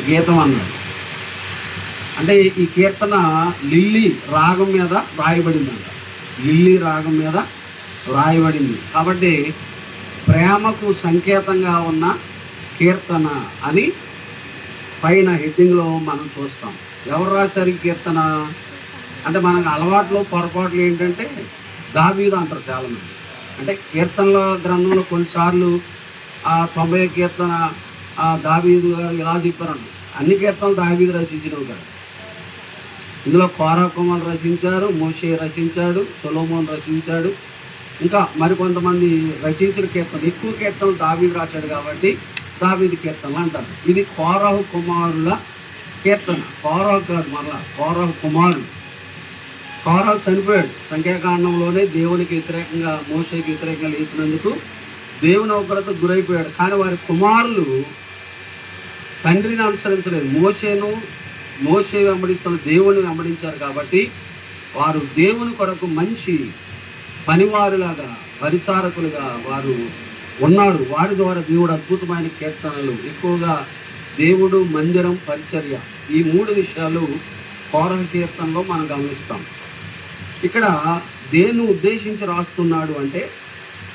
గీతం అన్నాడు. అంటే ఈ కీర్తన లిల్లీ రాగం మీద రాయబడిందంట. లిల్లీ రాగం మీద రాయబడింది కాబట్టి ప్రేమకు సంకేతంగా ఉన్న కీర్తన అని పైన హెడ్డింగ్లో మనం చూస్తాం. ఎవరు రాశారు ఈ కీర్తన అంటే మనకు అలవాట్లు పొరపాట్లు ఏంటంటే దావీదు అంటారు చాలామంది. అంటే కీర్తనల గ్రంథంలో కొన్నిసార్లు 90 కీర్తన దావీదు గారు ఇలా చెప్పారంట. అన్ని కీర్తనలు దావీదు రచించినవి కాదు. ఇందులో కోరా కుమార్ రచించారు, మోషే రచించాడు, సొలొమోన్ రచించాడు, ఇంకా మరికొంతమంది రచించిన కీర్తనలు. ఎక్కువ కీర్తనలు దావీదు రాశాడు కాబట్టి దావీదు కీర్తనలు అంటారు. ఇది కోరహు కుమారుల కీర్తన. కోరహు కాదు, మరలా కోరహు కుమారుడు. కోరహు చనిపోయాడు. సంఖ్యాకాండంలోనే దేవునికి వ్యతిరేకంగా మోషేకి వ్యతిరేకంగా లేచినందుకు దేవుని ఉగ్రతకు గురైపోయాడు. కానీ వారి కుమారులు తండ్రిని అనుసరించలేదు. మోషే వెంబడిస్తున్న దేవుని వెంబడించారు కాబట్టి వారు దేవుని కొరకు మంచి పనివారులాగా పరిచారకులుగా వారు ఉన్నారు. వారి ద్వారా దేవుడు అద్భుతమైన కీర్తనలు, ఎక్కువగా దేవుడు, మందిరం, పరిచర్య, ఈ 3 విషయాలు కోరహు కీర్తనలో మనం గమనిస్తాం. ఇక్కడ దేన్ని ఉద్దేశించి రాస్తున్నాడు అంటే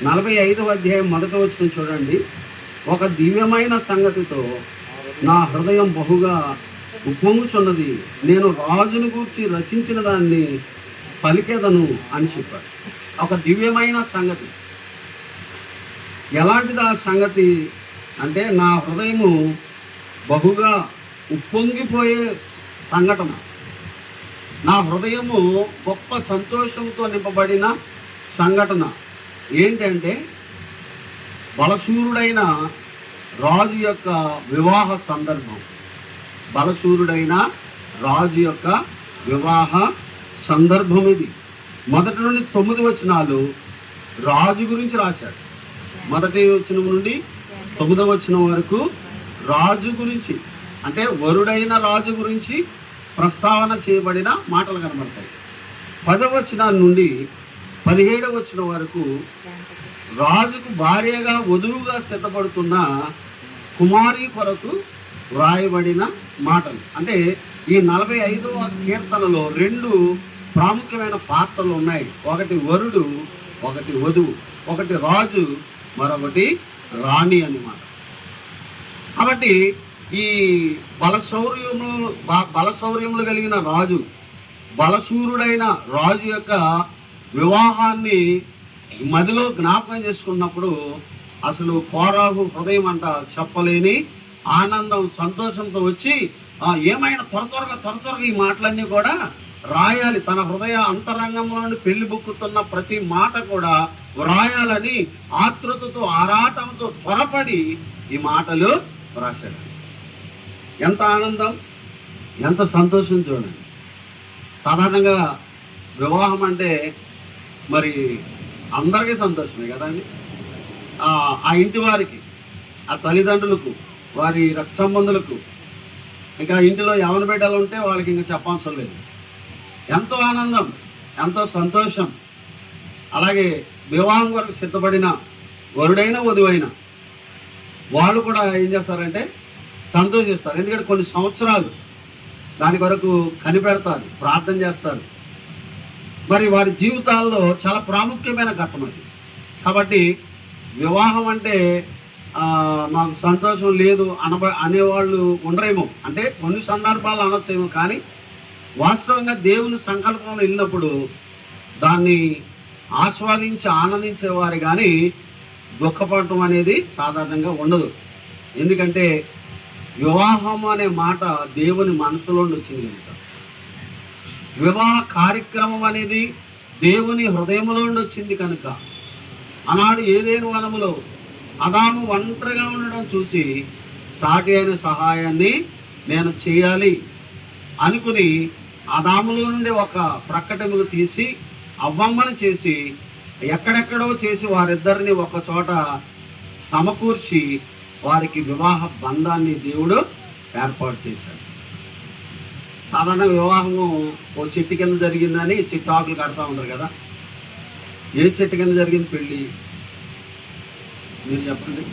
45వ అధ్యాయం 1వ వచనం చూడండి. ఒక దివ్యమైన సంగతితో నా హృదయం బహుగా ఉప్పొంగుచున్నది, నేను రాజును గూర్చి రచించిన దాన్ని పలికెదను అని చెప్పాడు. ఒక దివ్యమైన సంగతి. ఎలాంటిది ఆ సంగతి అంటే నా హృదయము బహుగా ఉప్పొంగిపోయే సంఘటన. నా హృదయము గొప్ప సంతోషంతో నింపబడిన సంఘటన ఏంటంటే బలశూరుడైన రాజు యొక్క వివాహ సందర్భం. బలశూరుడైన రాజు యొక్క వివాహ సందర్భం ఇది. 1 నుండి 9 వచనాలు రాజు గురించి రాశాడు. 1వ వచనం నుండి 9వ వచనం వరకు రాజు గురించి, అంటే వరుడైన రాజు గురించి ప్రస్తావన చేయబడిన మాటలు కనబడతాయి. 10వ వచనం నుండి 17వ వచనం వరకు రాజుకు భార్యగా వధువుగా సిద్ధపడుతున్న కుమారి కొరకు వ్రాయబడిన మాటలు. అంటే ఈ 45వ కీర్తనలో 2 ప్రాముఖ్యమైన పాత్రలు ఉన్నాయి. ఒకటి వరుడు, ఒకటి వధువు, ఒకటి రాజు, మరొకటి రాణి అన్నమాట. కాబట్టి ఈ బలశౌర్యములు కలిగిన రాజు, బలశూరుడైన రాజు యొక్క వివాహాన్ని మదిలో జ్ఞాపకం చేసుకున్నప్పుడు అసలు కోరాహు హృదయం అంట చెప్పలేని ఆనందం, సంతోషంతో వచ్చి ఏమైనా త్వరగా ఈ మాటలన్నీ కూడా రాయాలి. తన హృదయ అంతరంగంలో నుండి పెళ్లి బుక్కుతున్న ప్రతి మాట కూడా వ్రాయాలని ఆతృతతో, ఆరాటంతో త్వరపడి ఈ మాటలు రాశాడు. ఎంత ఆనందం, ఎంత సంతోషం చూడండి. సాధారణంగా వివాహం అంటే మరి అందరికీ సంతోషమే కదండి. ఆ ఇంటి వారికి, ఆ తల్లిదండ్రులకు, వారి రక్త సంబంధులకు, ఇంకా ఇంటిలో యవన బిడ్డలు ఉంటే వాళ్ళకి ఇంకా చెప్పవసరం లేదు. ఎంతో ఆనందం, ఎంతో సంతోషం. అలాగే వివాహం కొరకు సిద్ధపడిన వరుడైన వధువైన వాళ్ళు కూడా ఏం చేస్తారంటే సంతోషిస్తారు. ఎందుకంటే కొన్ని సంవత్సరాలు దాని కొరకు కనిపెడతారు, ప్రార్థన చేస్తారు. మరి వారి జీవితాల్లో చాలా ప్రాముఖ్యమైన ఘట్టం అది. కాబట్టి వివాహం అంటే మాకు సంతోషం లేదు అనేవాళ్ళు ఉండరేమో. అంటే కొన్ని సందర్భాలు అనొచ్చేమో, కానీ వాస్తవంగా దేవుని సంకల్పంలో వెళ్ళినప్పుడు దాన్ని ఆస్వాదించి ఆనందించేవారు కానీ దుఃఖపడటం అనేది సాధారణంగా ఉండదు. ఎందుకంటే వివాహం అనే మాట దేవుని మనసులో వచ్చింది కనుక. వివాహ కార్యక్రమం అనేది దేవుని హృదయంలో వచ్చింది కనుక ఆనాడు ఏదేను వనములో అదాము ఒంటరిగా ఉండడం చూసి సాటి అయిన సహాయాన్ని నేను చేయాలి అనుకుని అదాములో నుండి ఒక ప్రక్కటముకు తీసి అవ్వమ్మను చేసి ఎక్కడెక్కడో చేసి వారిద్దరిని ఒక చోట సమకూర్చి వారికి వివాహ బంధాన్ని దేవుడు ఏర్పాటు చేశాడు. సాధారణ వివాహము ఓ చెట్టు కింద జరిగిందని చెట్టు ఆకులు కడతా ఉంటారు కదా. ఏ చెట్టు కింద జరిగింది పెళ్ళి మీరు చెప్పండి.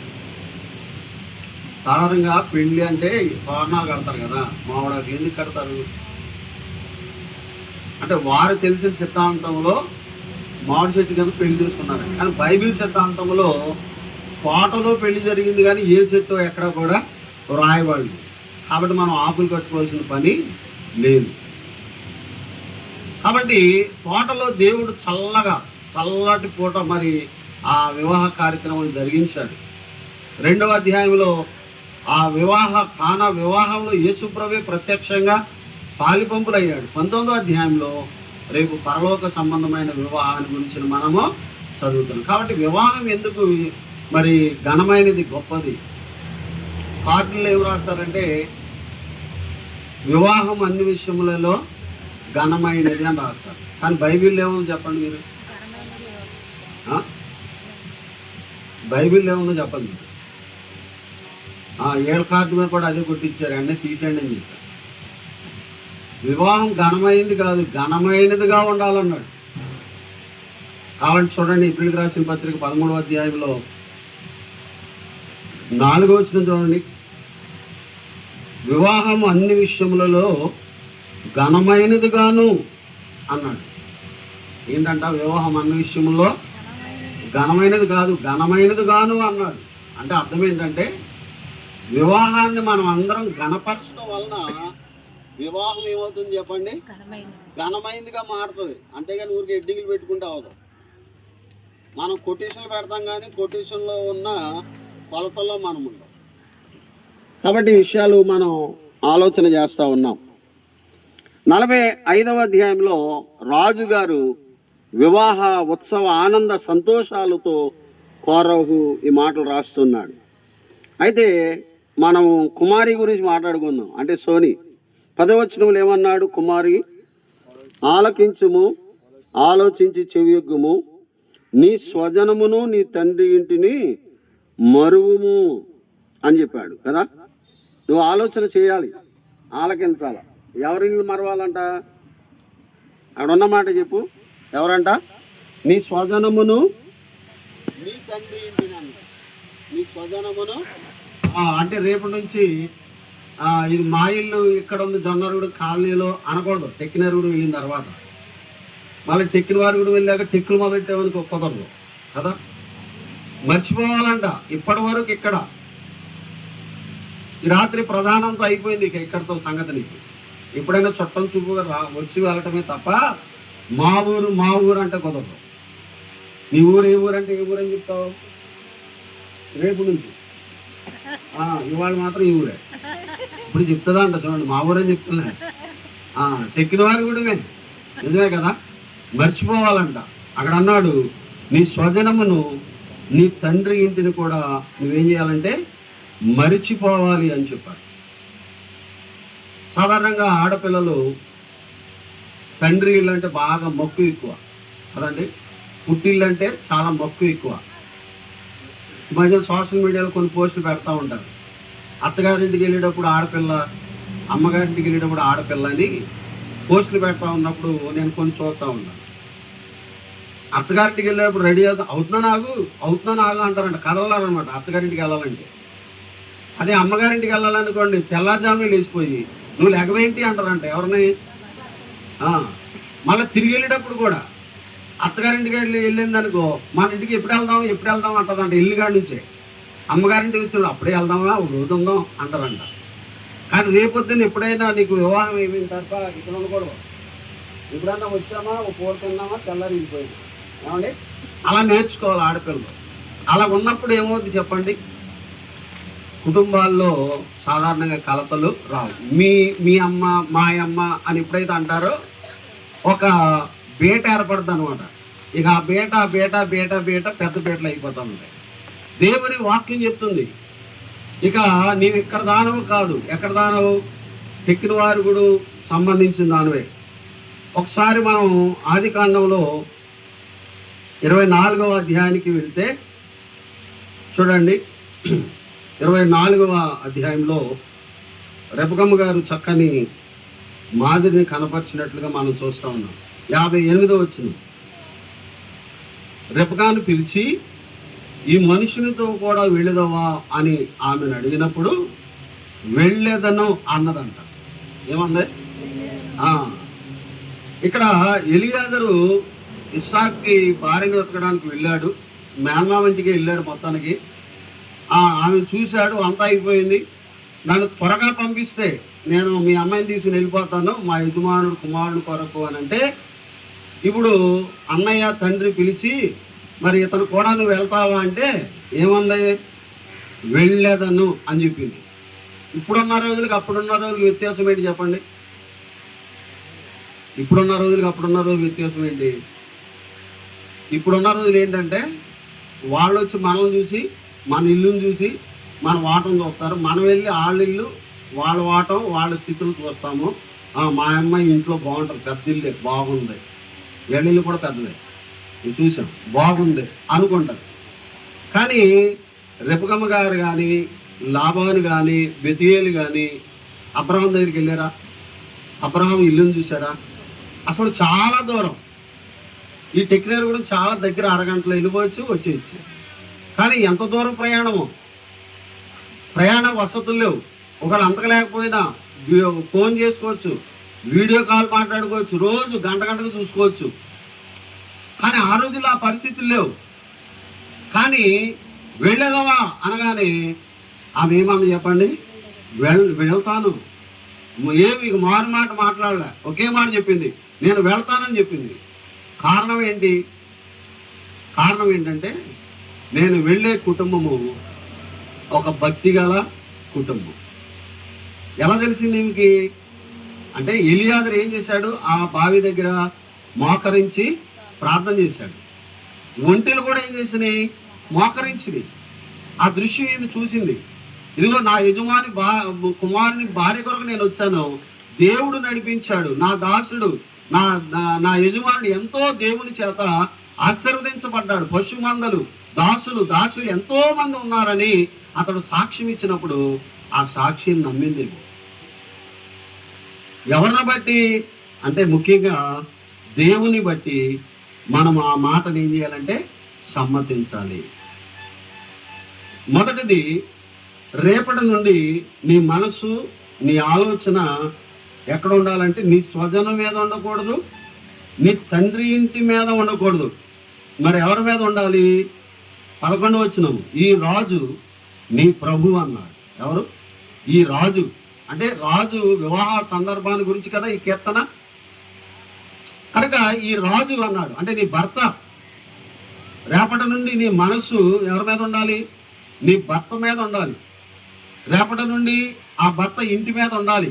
సాధారణంగా పెళ్లి అంటే తోరణాలు కడతారు కదా, మామిడాకులు ఎందుకు కడతారు అంటే వారు తెలిసిన సిద్ధాంతంలో మామిడి చెట్టు కింద పెళ్లి చేసుకున్నారు. కానీ బైబిల్ సిద్ధాంతంలో తోటలో పెళ్లి జరిగింది, కానీ ఏ చెట్టు ఎక్కడ కూడా రాయబడింది. కాబట్టి మనం ఆకులు కట్టుకోవాల్సిన పని లేదు. కాబట్టి తోటలో దేవుడు చల్లటి పూట మరి ఆ వివాహ కార్యక్రమం జరిగించాడు. 2వ అధ్యాయంలో ఆ కానా వివాహంలో యేసుప్రభువే ప్రత్యక్షంగా పాలిపంపులయ్యాడు. 19వ అధ్యాయంలో రేపు పరలోక సంబంధమైన వివాహాన్ని గురించి మనము చదువుతున్నాం. కాబట్టి వివాహం ఎందుకు మరి ఘనమైనది, గొప్పది. కార్డులు ఏం రాస్తారంటే వివాహం అన్ని విషయములలో ఘనమైనది అని రాస్తారు. కానీ బైబిల్ ఏముందో చెప్పండి మీరు, బైబిల్ ఏముందో చెప్పండి మీరు. 7 కార్డు మీద కూడా అదే కొట్టించారు, అన్నీ తీసేయండి అని చెప్పారు. వివాహం ఘనమైనది కాదు, ఘనమైనదిగా ఉండాలన్నాడు. కాబట్టి చూడండి, ఏప్రిల్కి రాసిన పత్రిక 13వ అధ్యాయంలో 4వ వచనం చూడండి. వివాహం అన్ని విషయములలో ఘనమైనదిగాను అన్నాడు. ఏంటంట, వివాహం అన్ని విషయంలో ఘనమైనది కాదు, ఘనమైనదిగాను అన్నాడు. అంటే అర్థం ఏంటంటే వివాహాన్ని మనం అందరం ఘనపరచడం వలన వివాహం ఏమవుతుంది చెప్పండి, ఘనమైనదిగా మారుతుంది. అంతేగాని ఊరికి ఎడ్డింగ్లు పెట్టుకుంటే అవదు. మనం కొటేషన్లు పెడతాం, కానీ కొటేషన్లో ఉన్న కొలతల్లో మనం ఉంటాం. కాబట్టి ఈ విషయాలు మనం ఆలోచన చేస్తూ ఉన్నాం. 45వ అధ్యాయంలో రాజుగారు వివాహ ఉత్సవ ఆనంద సంతోషాలతో కోరహు ఈ మాటలు రాస్తున్నాడు. అయితే మనం కుమారి గురించి మాట్లాడుకుందాం. అంటే సోని 10వ వచనంలో ఏమన్నాడు, కుమారి ఆలకించుము, ఆలోచించి చెవియొగ్గుము, నీ స్వజనమును నీ తండ్రి ఇంటిని మరువుము అని చెప్పాడు కదా. నువ్వు ఆలోచన చేయాలి, ఆలకించాలి. ఎవరిని మరవాలంట, అక్కడున్న మాట చెప్పు, ఎవరంట, నీ స్వజనమును నీ తండ్రి ఇంటిని అన్న. నీ స్వజనమును అంటే రేపు నుంచి ఇది మా ఇల్లు ఇక్కడ ఉంది జొన్నరుగుడు కాలనీలో అనకూడదు. టెక్కినరుగుడు వెళ్ళిన తర్వాత మళ్ళీ టెక్కినవారుగుడు వెళ్ళాక టెక్కులు మొదలెట్టామని కుదరదు కదా. మర్చిపోవాలంట. ఇప్పటి వరకు ఇక్కడ ఈ రాత్రి ప్రధానంతో అయిపోయింది, ఇక ఇక్కడితో సంగతి. నీకు ఎప్పుడైనా చుట్టం చూపుగా వచ్చి వెళ్ళటమే తప్ప మా ఊరు అంటే కుదరదు. నీ ఊరు ఏ ఊరు అంటే ఏ ఊరు అని చెప్తావు రేపు నుంచి. ఇవాళ మాత్రం ఈ ఊరే. ఇప్పుడు చెప్తుందా అంట, చూడండి, మా ఊరని చెప్తున్నా. టెక్కిన వారు కూడా నిజమే కదా. మర్చిపోవాలంట. అక్కడ అన్నాడు, నీ స్వజనమును నీ తండ్రి ఇంటిని కూడా నువ్వేం చేయాలంటే మరిచిపోవాలి అని చెప్పాడు. సాధారణంగా ఆడపిల్లలు తండ్రి ఇల్లు అంటే బాగా మక్కువ ఎక్కువ కదండి. పుట్టిల్లు అంటే చాలా మక్కువ ఎక్కువ. ఈ మధ్యన సోషల్ మీడియాలో కొన్ని పోస్టులు పెడతా ఉంటారు. అత్తగారింటికి వెళ్ళేటప్పుడు ఆడపిల్ల, అమ్మగారింటికి వెళ్ళేటప్పుడు ఆడపిల్ల అని పోస్టులు పెడతా ఉన్నప్పుడు నేను కొన్ని చూస్తూ ఉన్నాను. అత్తగారింటికి వెళ్ళేటప్పుడు రెడీ అవుతున్నా ఆగు అంటారంట, కదలన్నారనమాట అత్తగారింటికి వెళ్ళాలంటే. అదే అమ్మగారింటికి వెళ్ళాలనుకోండి, తెల్లారుజామునే లేచిపోయి నువ్వు లెగవేంటి అంటారంట ఎవరిని. మళ్ళీ తిరిగి వెళ్ళేటప్పుడు కూడా అత్తగారింటికి వెళ్ళింది అనుకో, మన ఇంటికి ఎప్పుడు వెళ్దాం అంటదంట. ఇల్లు కాడి నుంచే అమ్మగారింటికి వచ్చాడు, అప్పుడే వెళ్దామా, ఒక రోజు ఉందాం అంటారంట. కానీ రేపొద్దున ఎప్పుడైనా నీకు వివాహం అయిపోయిన తర్వాత ఇక్కడ ఉండకూడదు. ఎప్పుడన్నా వచ్చామా, ఒక పూట తిన్నామా, తెల్లారి వెళ్ళిపోయింది. ఏమండి, అలా నేర్చుకోవాలి ఆడపిల్లలు. అలా ఉన్నప్పుడు ఏమవుతుంది చెప్పండి, కుటుంబాల్లో సాధారణంగా కలతలు రావు. మీ అమ్మ మా అమ్మ అని ఎప్పుడైతే అంటారో ఒక బేట ఏర్పడుతుంది అనమాట. ఇక ఆ బేట పెద్ద బేటలు అయిపోతూ ఉంటాయి. దేవుని వాక్యం చెప్తుంది, ఇక నీవు ఇక్కడ దానవు కాదు, ఎక్కడ దానవు, టెక్కిన వారు కూడా సంబంధించిన దానివే. ఒకసారి మనం ఆదికాండంలో 24వ అధ్యాయానికి వెళ్తే చూడండి. 24వ అధ్యాయంలో రెబెక్కమ్మ గారు చక్కని మాదిరిని కనపరిచినట్లుగా మనం చూస్తూ ఉన్నాం. 58వ వచనం, రెబెక్కను పిలిచి ఈ మనుషునితో కూడా వెళ్ళదవా అని ఆమెను అడిగినప్పుడు వెళ్ళేదను అన్నదంట. ఏమంది? ఇక్కడ ఎలియాజరు ఇస్సాక్కి భార్యను వెతకడానికి వెళ్ళాడు, మేనమామ ఇంటికి వెళ్ళాడు. మొత్తానికి ఆమెను చూశాడు, అంతా అయిపోయింది. నన్ను త్వరగా పంపిస్తే నేను మీ అమ్మాయిని తీసుకుని వెళ్ళిపోతాను మా యజమానుడు కుమారుడు కొరకు అని అంటే, ఇప్పుడు అన్నయ్య తండ్రి పిలిచి మరి ఇతను కూడా నువ్వు వెళ్తావా అంటే ఏమంది? వెళ్ళేదను అని చెప్పింది. ఇప్పుడున్న రోజులకి అప్పుడున్న రోజులకి వ్యత్యాసం ఏంటి చెప్పండి? ఇప్పుడున్న రోజులకి అప్పుడున్న రోజులకి వ్యత్యాసం ఏంటి? ఇప్పుడున్న రోజులు ఏంటంటే వాళ్ళు వచ్చి మనం చూసి మన ఇల్లుని చూసి మన వాటం చూస్తారు. మనం వెళ్ళి వాళ్ళ ఇల్లు వాళ్ళ వాటం వాళ్ళ స్థితులు చూస్తాము. మా అమ్మాయి ఇంట్లో బాగుంటుంది, పెద్ద ఇల్లే, బాగుంది, ఇల్లు కూడా పెద్దదే, చూసాం, బాగుంది అనుకుంటారు. కానీ రెపకమ్మ గారు కానీ లాబాను కానీ బెతుయేలు కానీ అబ్రహాం దగ్గరికి వెళ్ళారా? అబ్రహాం ఇల్లుని చూసారా? అసలు చాలా దూరం. ఈ టెక్నికల్ కూడా చాలా దగ్గర, అరగంటలో వెళ్ళిపోవచ్చు, వచ్చేయచ్చు. కానీ ఎంత దూరం ప్రయాణమో, ప్రయాణ వసతులు లేవు. ఒకవేళ అంతకు లేకపోయినా ఫోన్ చేసుకోవచ్చు, వీడియో కాల్ మాట్లాడుకోవచ్చు, రోజు గంట గంటకు చూసుకోవచ్చు. కానీ ఆ రోజుల్లో ఆ పరిస్థితులు లేవు. కానీ వెళ్ళేదవా అనగానే ఆమె ఏమంది చెప్పండి? వెళ్తాను. ఏమి మారు మాట మాట్లాడలే, ఒకే మాట చెప్పింది, నేను వెళ్తానని చెప్పింది. కారణం ఏంటి? కారణం ఏంటంటే నేను వెళ్ళే కుటుంబము ఒక భక్తి గల కుటుంబం. ఎలా తెలిసింది ఈమెకి అంటే, ఎలియాజరు ఏం చేశాడు? ఆ బావి దగ్గర మోకరించి ప్రార్థన చేశాడు. ఒంటెలు కూడా ఏం చేసినాయి? మోకరించినాయి. ఆ దృశ్యం ఏమి చూసింది? ఇదిగో నా యజమాని కుమారుని భార్య కొరకు నేను వచ్చాను, దేవుడు నడిపించాడు, నా దాసుడు నా యజమానుడు ఎంతో దేవుని చేత ఆశీర్వదించబడ్డాడు, పశుమందలు దాసులు ఎంతో మంది ఉన్నారని అతడు సాక్ష్యం ఇచ్చినప్పుడు ఆ సాక్షిని నమ్మింది. ఎవరిని బట్టి అంటే ముఖ్యంగా దేవుని బట్టి మనం ఆ మాటను ఏం చేయాలంటే సమ్మతించాలి. మొదటిది, రేపటి నుండి నీ మనసు నీ ఆలోచన ఎక్కడ ఉండాలంటే నీ స్వజనం మీద ఉండకూడదు, నీ తండ్రి ఇంటి మీద ఉండకూడదు. మరి ఎవరి మీద ఉండాలి? 11వ వచనం, ఈ రాజు నీ ప్రభు అన్నాడు. ఎవరు? ఈ రాజు అంటే రాజు వివాహ సందర్భాన్ని గురించి కదా ఈ కీర్తన. కనుక ఈ రాజు అన్నాడు అంటే నీ భర్త. రేపటి నుండి నీ మనసు ఎవరి మీద ఉండాలి? నీ భర్త మీద ఉండాలి. రేపటి నుండి ఆ భర్త ఇంటి మీద ఉండాలి,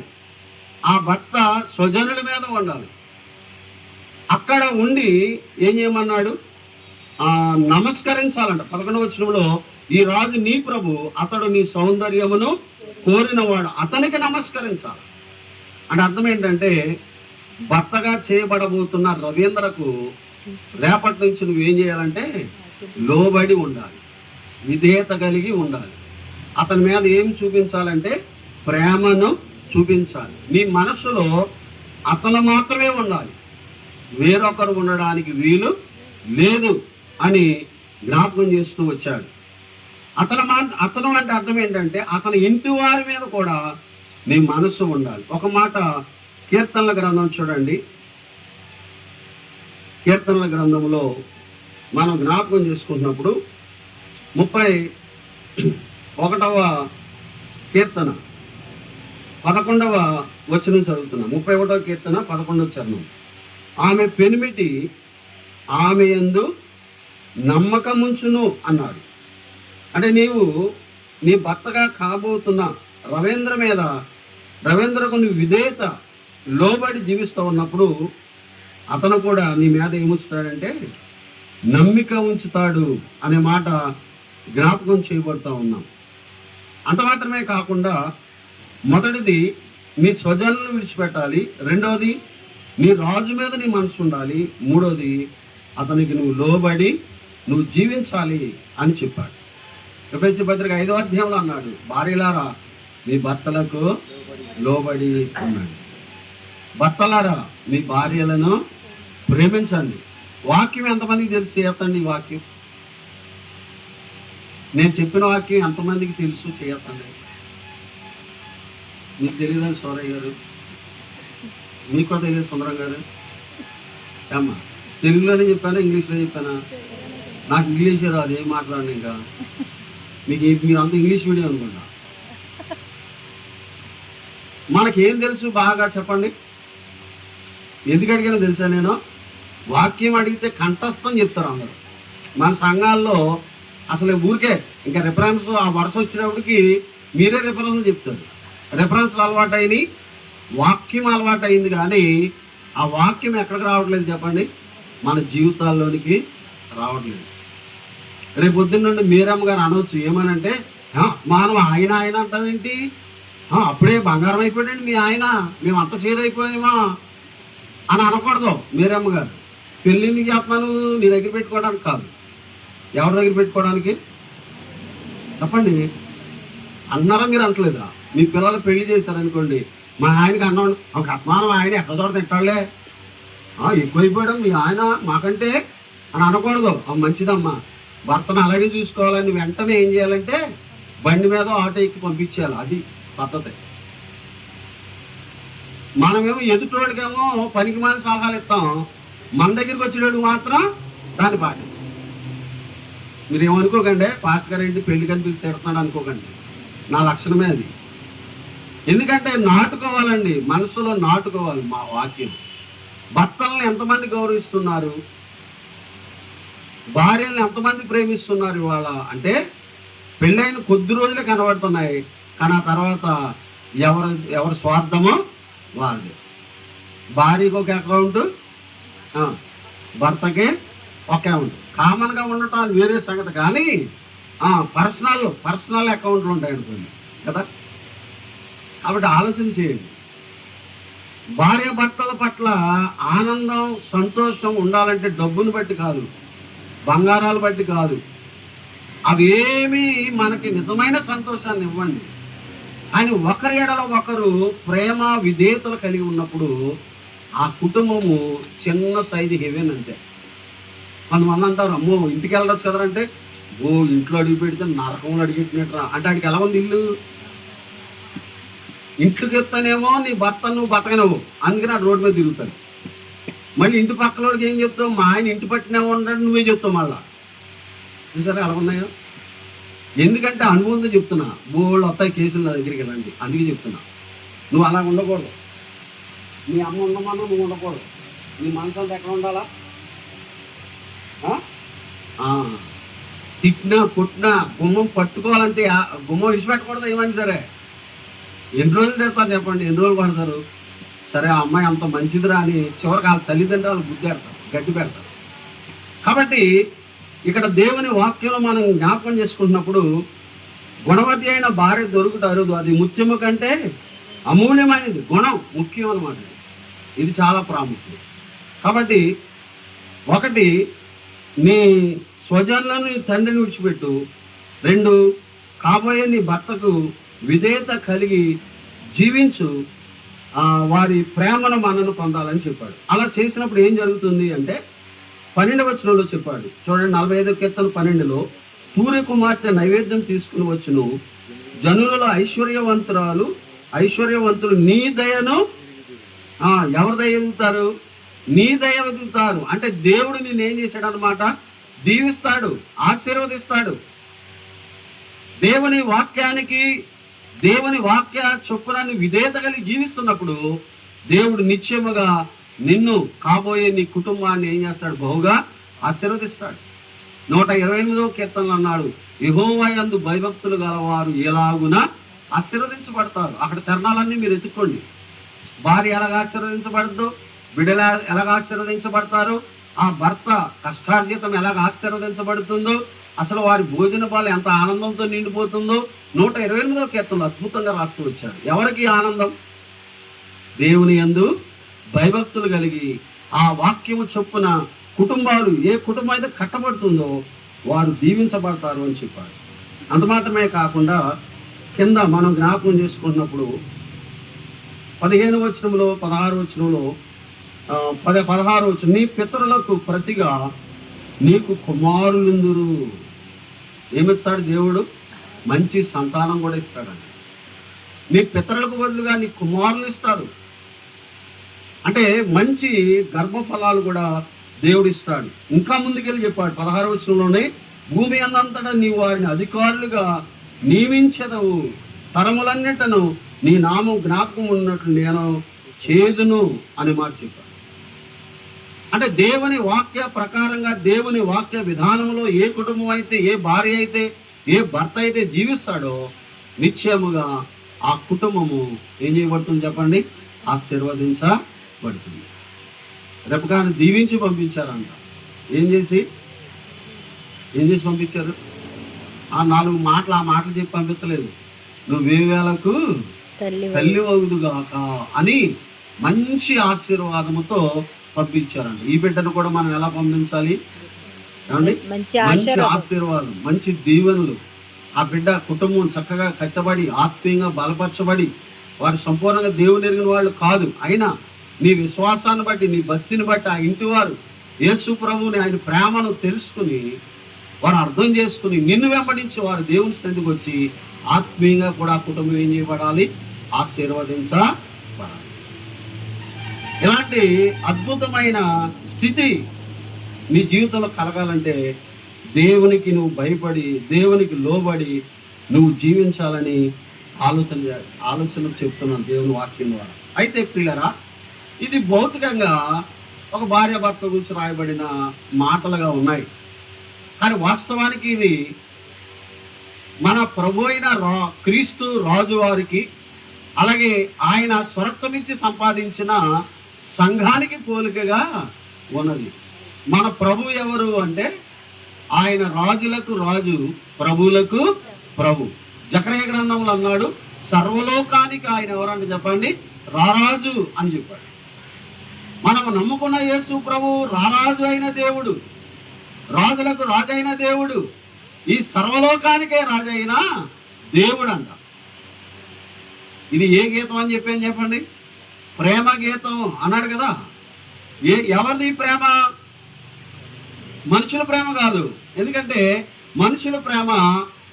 ఆ భర్త స్వజనుల మీద ఉండాలి. అక్కడ ఉండి ఏం చేయమన్నాడు? నమస్కరించాలంట. 11వ వచనంలో ఈ రాజు నీ ప్రభు, అతడు నీ సౌందర్యమును కోరినవాడు, అతనికి నమస్కరించాలి. అంటే అర్థం ఏంటంటే భర్తగా చేయబడబోతున్న రవీంద్రకు రేపటి నుంచి నువ్వేం చేయాలంటే లోబడి ఉండాలి, విధేయత కలిగి ఉండాలి. అతని మీద ఏం చూపించాలంటే ప్రేమను చూపించాలి. నీ మనసులో అతను మాత్రమే ఉండాలి, వేరొకరు ఉండడానికి వీలు లేదు అని జ్ఞాపకం చేస్తూ వచ్చాడు. అతను అంటే అర్థం ఏంటంటే అతని ఇంటి వారి మీద కూడా నీ మనసు ఉండాలి. ఒక మాట కీర్తనల గ్రంథం చూడండి. కీర్తనల గ్రంథంలో మనం జ్ఞాపకం చేసుకుంటున్నప్పుడు 31వ కీర్తన 11వ వచనం చదువుతున్నాం. 31వ కీర్తన 11వ చరణం. ఆమె పెనిమిటి ఆమె యందు నమ్మకముంచును అన్నాడు. అంటే నీవు నీ భర్తగా కాబోతున్న రవీంద్రకు నీ విధేయత లోబడి జీవిస్తూ ఉన్నప్పుడు అతను కూడా నీ మీద ఏముంచుతాడంటే నమ్మిక ఉంచుతాడు అనే మాట జ్ఞాపకం చేయబడుతూ ఉన్నాం. అంత మాత్రమే కాకుండా మొదటిది నీ స్వజనులను విడిచిపెట్టాలి, రెండవది నీ రాజు మీద నీ మనసు ఉండాలి, మూడోది అతనికి నువ్వు లోబడి నువ్వు జీవించాలి అని చెప్పాడు. ఎఫెసీ పత్రిక 5వ అధ్యాయంలో అన్నాడు, భార్యలారా మీ భర్తలకు లోబడి ఉండండి. భర్తలారా మీ భార్యలను ప్రేమించండి. వాక్యం ఎంతమందికి తెలిసి ఎత్తండి ఈ వాక్యం. నేను చెప్పిన వాక్యం ఎంతమందికి తెలుసు చేయొద్దండి. మీకు తెలియదండి సోరయ్య గారు, మీకు కూడా తెలియదు సుందరం గారు. ఏమ్మా తెలుగులోనే చెప్పానా ఇంగ్లీష్లో చెప్పానా? నాకు ఇంగ్లీషే రాదు, ఏం మాట్లాడండి. ఇంకా మీరు అంతా ఇంగ్లీష్ మీడియం అనుకుంటా. మనకేం తెలుసు బాగా చెప్పండి? ఎందుకు అడిగానో తెలుసా? నేను వాక్యం అడిగితే కంఠస్థం చెప్తారు అందరూ. మన సంఘాల్లో అసలు ఊరికే ఇంకా రిఫరెన్స్ ఆ వరుస వచ్చినప్పటికి మీరే రిఫరెన్స్ చెప్తారు. రిఫరెన్స్లు అలవాటు అయినాయి, వాక్యం అలవాటు అయింది, కానీ ఆ వాక్యం ఎక్కడికి రావట్లేదు చెప్పండి? మన జీవితాల్లోనికి రావట్లేదు. రేపు పొద్దున్న నుండి మీరమ్మ గారు అనవచ్చు ఏమనంటే, మనం ఆయన ఆయన అంటామేంటి, అప్పుడే బంగారం అయిపోయాడండి మీ ఆయన, మేము అంత సేదైపోయామా అని అనకూడదు. మీరమ్మ గారు పెళ్ళిందుకు చెప్పాను, నీ దగ్గర పెట్టుకోవడానికి కాదు. ఎవరి దగ్గర పెట్టుకోవడానికి చెప్పండి? అన్నారా మీరు? అంటలేదా? మీ పిల్లలు పెళ్లి చేశారనుకోండి, మా ఆయనకి అన్నం ఒక అత్మానం ఆయన ఎక్కడ చోట తింటాడులే, ఎక్కువైపోయడం మీ ఆయన మాకంటే అని అనకూడదు. మంచిదమ్మా, భర్తను అలాగే చూసుకోవాలని వెంటనే ఏం చేయాలంటే బండి మీద ఆటో ఎక్కి పంపించేయాలి. అది పద్ధతి. మనమేమో ఎదుటోడికేమో పనికి మాని సలహాలు ఇస్తాం, మన దగ్గరికి వచ్చేటోడికి మాత్రం దాన్ని పాటించాలి. మీరు ఏమనుకోకండి, పాస్ట్ గారు ఏంటి పెళ్లి కనిపిస్తే తిడుతున్నాడు అనుకోకండి. నా లక్షణమే అది. ఎందుకంటే నాటుకోవాలండి, మనసులో నాటుకోవాలి మా వాక్యం. భర్తలను ఎంతమంది గౌరవిస్తున్నారు, భార్యలను ఎంతమంది ప్రేమిస్తున్నారు ఇవాళ అంటే పెళ్ళైన కొద్ది రోజులే కనబడుతున్నాయి, కానీ ఆ తర్వాత ఎవరి స్వార్థమో వాళ్ళది. భార్యకి ఒక అకౌంట్, భర్తకి ఒక అకౌంట్. కామన్గా ఉండటం అది వేరే సంగతి, కానీ పర్సనల్ అకౌంట్లు ఉంటాయి అనుకోండి కదా. కాబట్టి ఆలోచన చేయండి. భార్య భర్తల పట్ల ఆనందం సంతోషం ఉండాలంటే డబ్బును బట్టి కాదు, బంగారాలు బట్టి కాదు. అవేమీ మనకి నిజమైన సంతోషాన్ని ఇవ్వండి. కానీ ఒకరి ఎడల ఒకరు ప్రేమ విధేయతలు కలిగి ఉన్నప్పుడు ఆ కుటుంబము చిన్న సైజు హెవెన్ అంతే. కొంతమంది అంటారు, అమ్మో ఇంటికి వెళ్ళొచ్చు కదంటే, ఇంట్లో అడిగి పెడితే నరకంలో అడిగిపెట్టినట్రా అంటే ఆడికి ఎలా ఉంది ఇల్లు? ఇంట్లోకి ఎత్తానేమో నీ భర్త నువ్వు బతకనవు, అందుకని ఆ రోడ్డు మీద తిరుగుతాడు. మళ్ళీ ఇంటి పక్కలోడికి ఏం చెప్తావు? మా ఆయన ఇంటి పట్టినేమో ఉంటాడు, నువ్వే చెప్తావు మళ్ళా. చూసారా ఎలా ఉన్నాయో? ఎందుకంటే అనుభవంతో చెప్తున్నా. బోళ్ళు వస్తాయి కేసులు నా దగ్గరికి వెళ్ళండి, అందుకే చెప్తున్నా. నువ్వు అలా ఉండకూడదు. నీ అమ్మ ఉండమన్నా నువ్వు ఉండకూడదు. నీ మనసు అంతా ఎక్కడ ఉండాలా? తిట్టినా కొట్టినా గుమ్మం పట్టుకోవాలంటే గుమ్మం విడిచిపెట్టకూడదు. ఏమని సరే ఎన్ని రోజులు తిడతారు చెప్పండి? ఎన్ని రోజులు పడతారు? సరే ఆ అమ్మాయి అంత మంచిదిరా అని చివరికి వాళ్ళ తల్లిదండ్రులు గుద్దేడతారు, గట్టి పెడతారు. కాబట్టి ఇక్కడ దేవుని వాక్యంలో మనం జ్ఞాపకం చేసుకుంటున్నప్పుడు గుణవతి అయిన భార్య దొరుకుట అరుదు, అది ముత్యము కంటే అమూల్యమైనది. గుణం ముఖ్యం అన్నమాట. ఇది చాలా ప్రాముఖ్యం. కాబట్టి ఒకటి, నీ స్వజనులను నీ తండ్రిని విడిచిపెట్టు. 2, కాబోయే నీ భర్తకు విధేయత కలిగి జీవించు, వారి ప్రేమను మనను పొందాలని చెప్పాడు. అలా చేసినప్పుడు ఏం జరుగుతుంది అంటే 12వ వచనంలో చెప్పాడు చూడండి. 45వ కీర్తన 12లో, తూర్య కుమార్తె నైవేద్యం తీసుకుని వచ్చును, జనులలో ఐశ్వర్యవంతులు నీ దయను ఎవరి దయ ఎదుగుతారు? నీ దయ ఎదుగుతారు. అంటే దేవుడు నిన్నేం చేశాడు అనమాట? దీవిస్తాడు, ఆశీర్వదిస్తాడు. దేవుని వాక్య చొప్పున విధేయత కలిగి జీవిస్తున్నప్పుడు దేవుడు నిశ్చయముగా నిన్ను, కాబోయే నీ కుటుంబాన్ని ఏం చేస్తాడు? బహుగా ఆశీర్వదిస్తాడు. 128వ కీర్తనలో అన్నాడు, యెహోవా యందు భయభక్తులు గలవారు ఎలాగున ఆశీర్వదించబడతారు. అక్కడ చరణాలన్నీ మీరు ఎత్తుక్కోండి. భార్య ఎలాగ ఆశీర్వదించబడద్దు, బిడ్డలు ఎలాగ ఆశీర్వదించబడతారు, ఆ భర్త కష్టార్జితం ఎలాగ ఆశీర్వదించబడుతుందో, అసలు వారి భోజన పాలు ఎంత ఆనందంతో నిండిపోతుందో 128వ కీర్తనలో అద్భుతంగా రాస్తూ వచ్చాడు. ఎవరికి ఆనందం? దేవుని యందు భయభక్తులు కలిగి ఆ వాక్యము చొప్పున కుటుంబాలు, ఏ కుటుంబం అయితే కట్టబడుతుందో వారు దీవించబడతారు అని చెప్పాడు. అంత మాత్రమే కాకుండా కింద మనం జ్ఞాపకం చేసుకున్నప్పుడు 15వ వచనంలో 16వ వచనంలో 16వ వచనం, నీ పితరులకు ప్రతిగా నీకు కుమారులుందురు. ఏమిస్తాడు దేవుడు? మంచి సంతానం కూడా ఇస్తాడంట. నీ పితరులకు బదులుగా నీ కుమారులు ఇస్తారు. అంటే మంచి గర్భఫలాలు కూడా దేవుడు ఇస్తాడు. ఇంకా ముందుకెళ్ళి చెప్పాడు 16వ వచనంలోనే, భూమి అన్నంతటా నీ వారిని అధికారులుగా నియమించదవు, తరములన్నిటను నీ నామం జ్ఞాపకం ఉన్నట్లు నేను చేదును అనే మాట చెప్పాడు. అంటే దేవుని వాక్య ప్రకారంగా, దేవుని వాక్య విధానంలో ఏ కుటుంబం అయితే, ఏ భార్య అయితే, ఏ భర్త అయితే జీవిస్తాడో నిశ్చయముగా ఆ కుటుంబము ఏం చేయబడుతుంది చెప్పండి? ఆశీర్వదించబడుతుంది. రెబెకాను దీవించి పంపించారంట. ఏం చేసి పంపించారు? ఆ 4 మాటలు, ఆ మాటలు చెప్పి పంపించలేదు. నువ్వు 1000కు తల్లి వగుదుగాక అని మంచి ఆశీర్వాదముతో పంపించారంట. ఈ బిడ్డను కూడా మనం ఎలా పంపించాలి ఏమండి? మంచి ఆశీర్వాదం, మంచి దీవెనలు. ఆ బిడ్డ కుటుంబం చక్కగా కట్టబడి, ఆత్మీయంగా బలపరచబడి, వారు సంపూర్ణంగా దేవుని ఎరిగిన వాళ్ళు కాదు, అయినా నీ విశ్వాసాన్ని బట్టి, నీ భక్తిని బట్టి ఆ ఇంటి వారు యేసు ప్రభువుని, ఆయన ప్రేమను తెలుసుకుని, వారు అర్థం చేసుకుని, నిన్ను వెంబడించి వారు దేవుని సన్నిధికి వచ్చి ఆత్మీయంగా కూడా ఆ కుటుంబం ఏం చేయబడాలి? ఆశీర్వదించబడాలి. ఇలాంటి అద్భుతమైన స్థితి నీ జీవితంలో కలగాలంటే దేవునికి నువ్వు భయపడి, దేవునికి లోబడి నువ్వు జీవించాలని ఆలోచన చెప్తున్నాను దేవుని వాక్యం ద్వారా. అయితే ప్రియులారా, ఇది భౌతికంగా ఒక భార్యాభర్త గురించి రాయబడిన మాటలుగా ఉన్నాయి. కానీ వాస్తవానికి ఇది మన ప్రభు అయిన క్రీస్తు రాజు వారికి, అలాగే ఆయన స్వరక్తమిచ్చి సంపాదించిన సంఘానికి పోలికగా ఉన్నది. మన ప్రభు ఎవరు అంటే ఆయన రాజులకు రాజు, ప్రభువులకు ప్రభు. జకర్యా గ్రంథంలో అన్నాడు, సర్వలోకానికి ఆయన ఎవరంటే చెప్పండి? రారాజు అని చెప్పాడు. మనము నమ్ముకున్న యేసు ప్రభు రారాజు అయిన దేవుడు, రాజులకు రాజు అయిన దేవుడు, ఈ సర్వలోకానికే రాజు అయిన దేవుడు అంట. ఇది ఏ గీతం అని చెప్పండి? ప్రేమ గీతం అన్నాడు కదా. ఎవరిది ప్రేమ? మనుషుల ప్రేమ కాదు. ఎందుకంటే మనుషుల ప్రేమ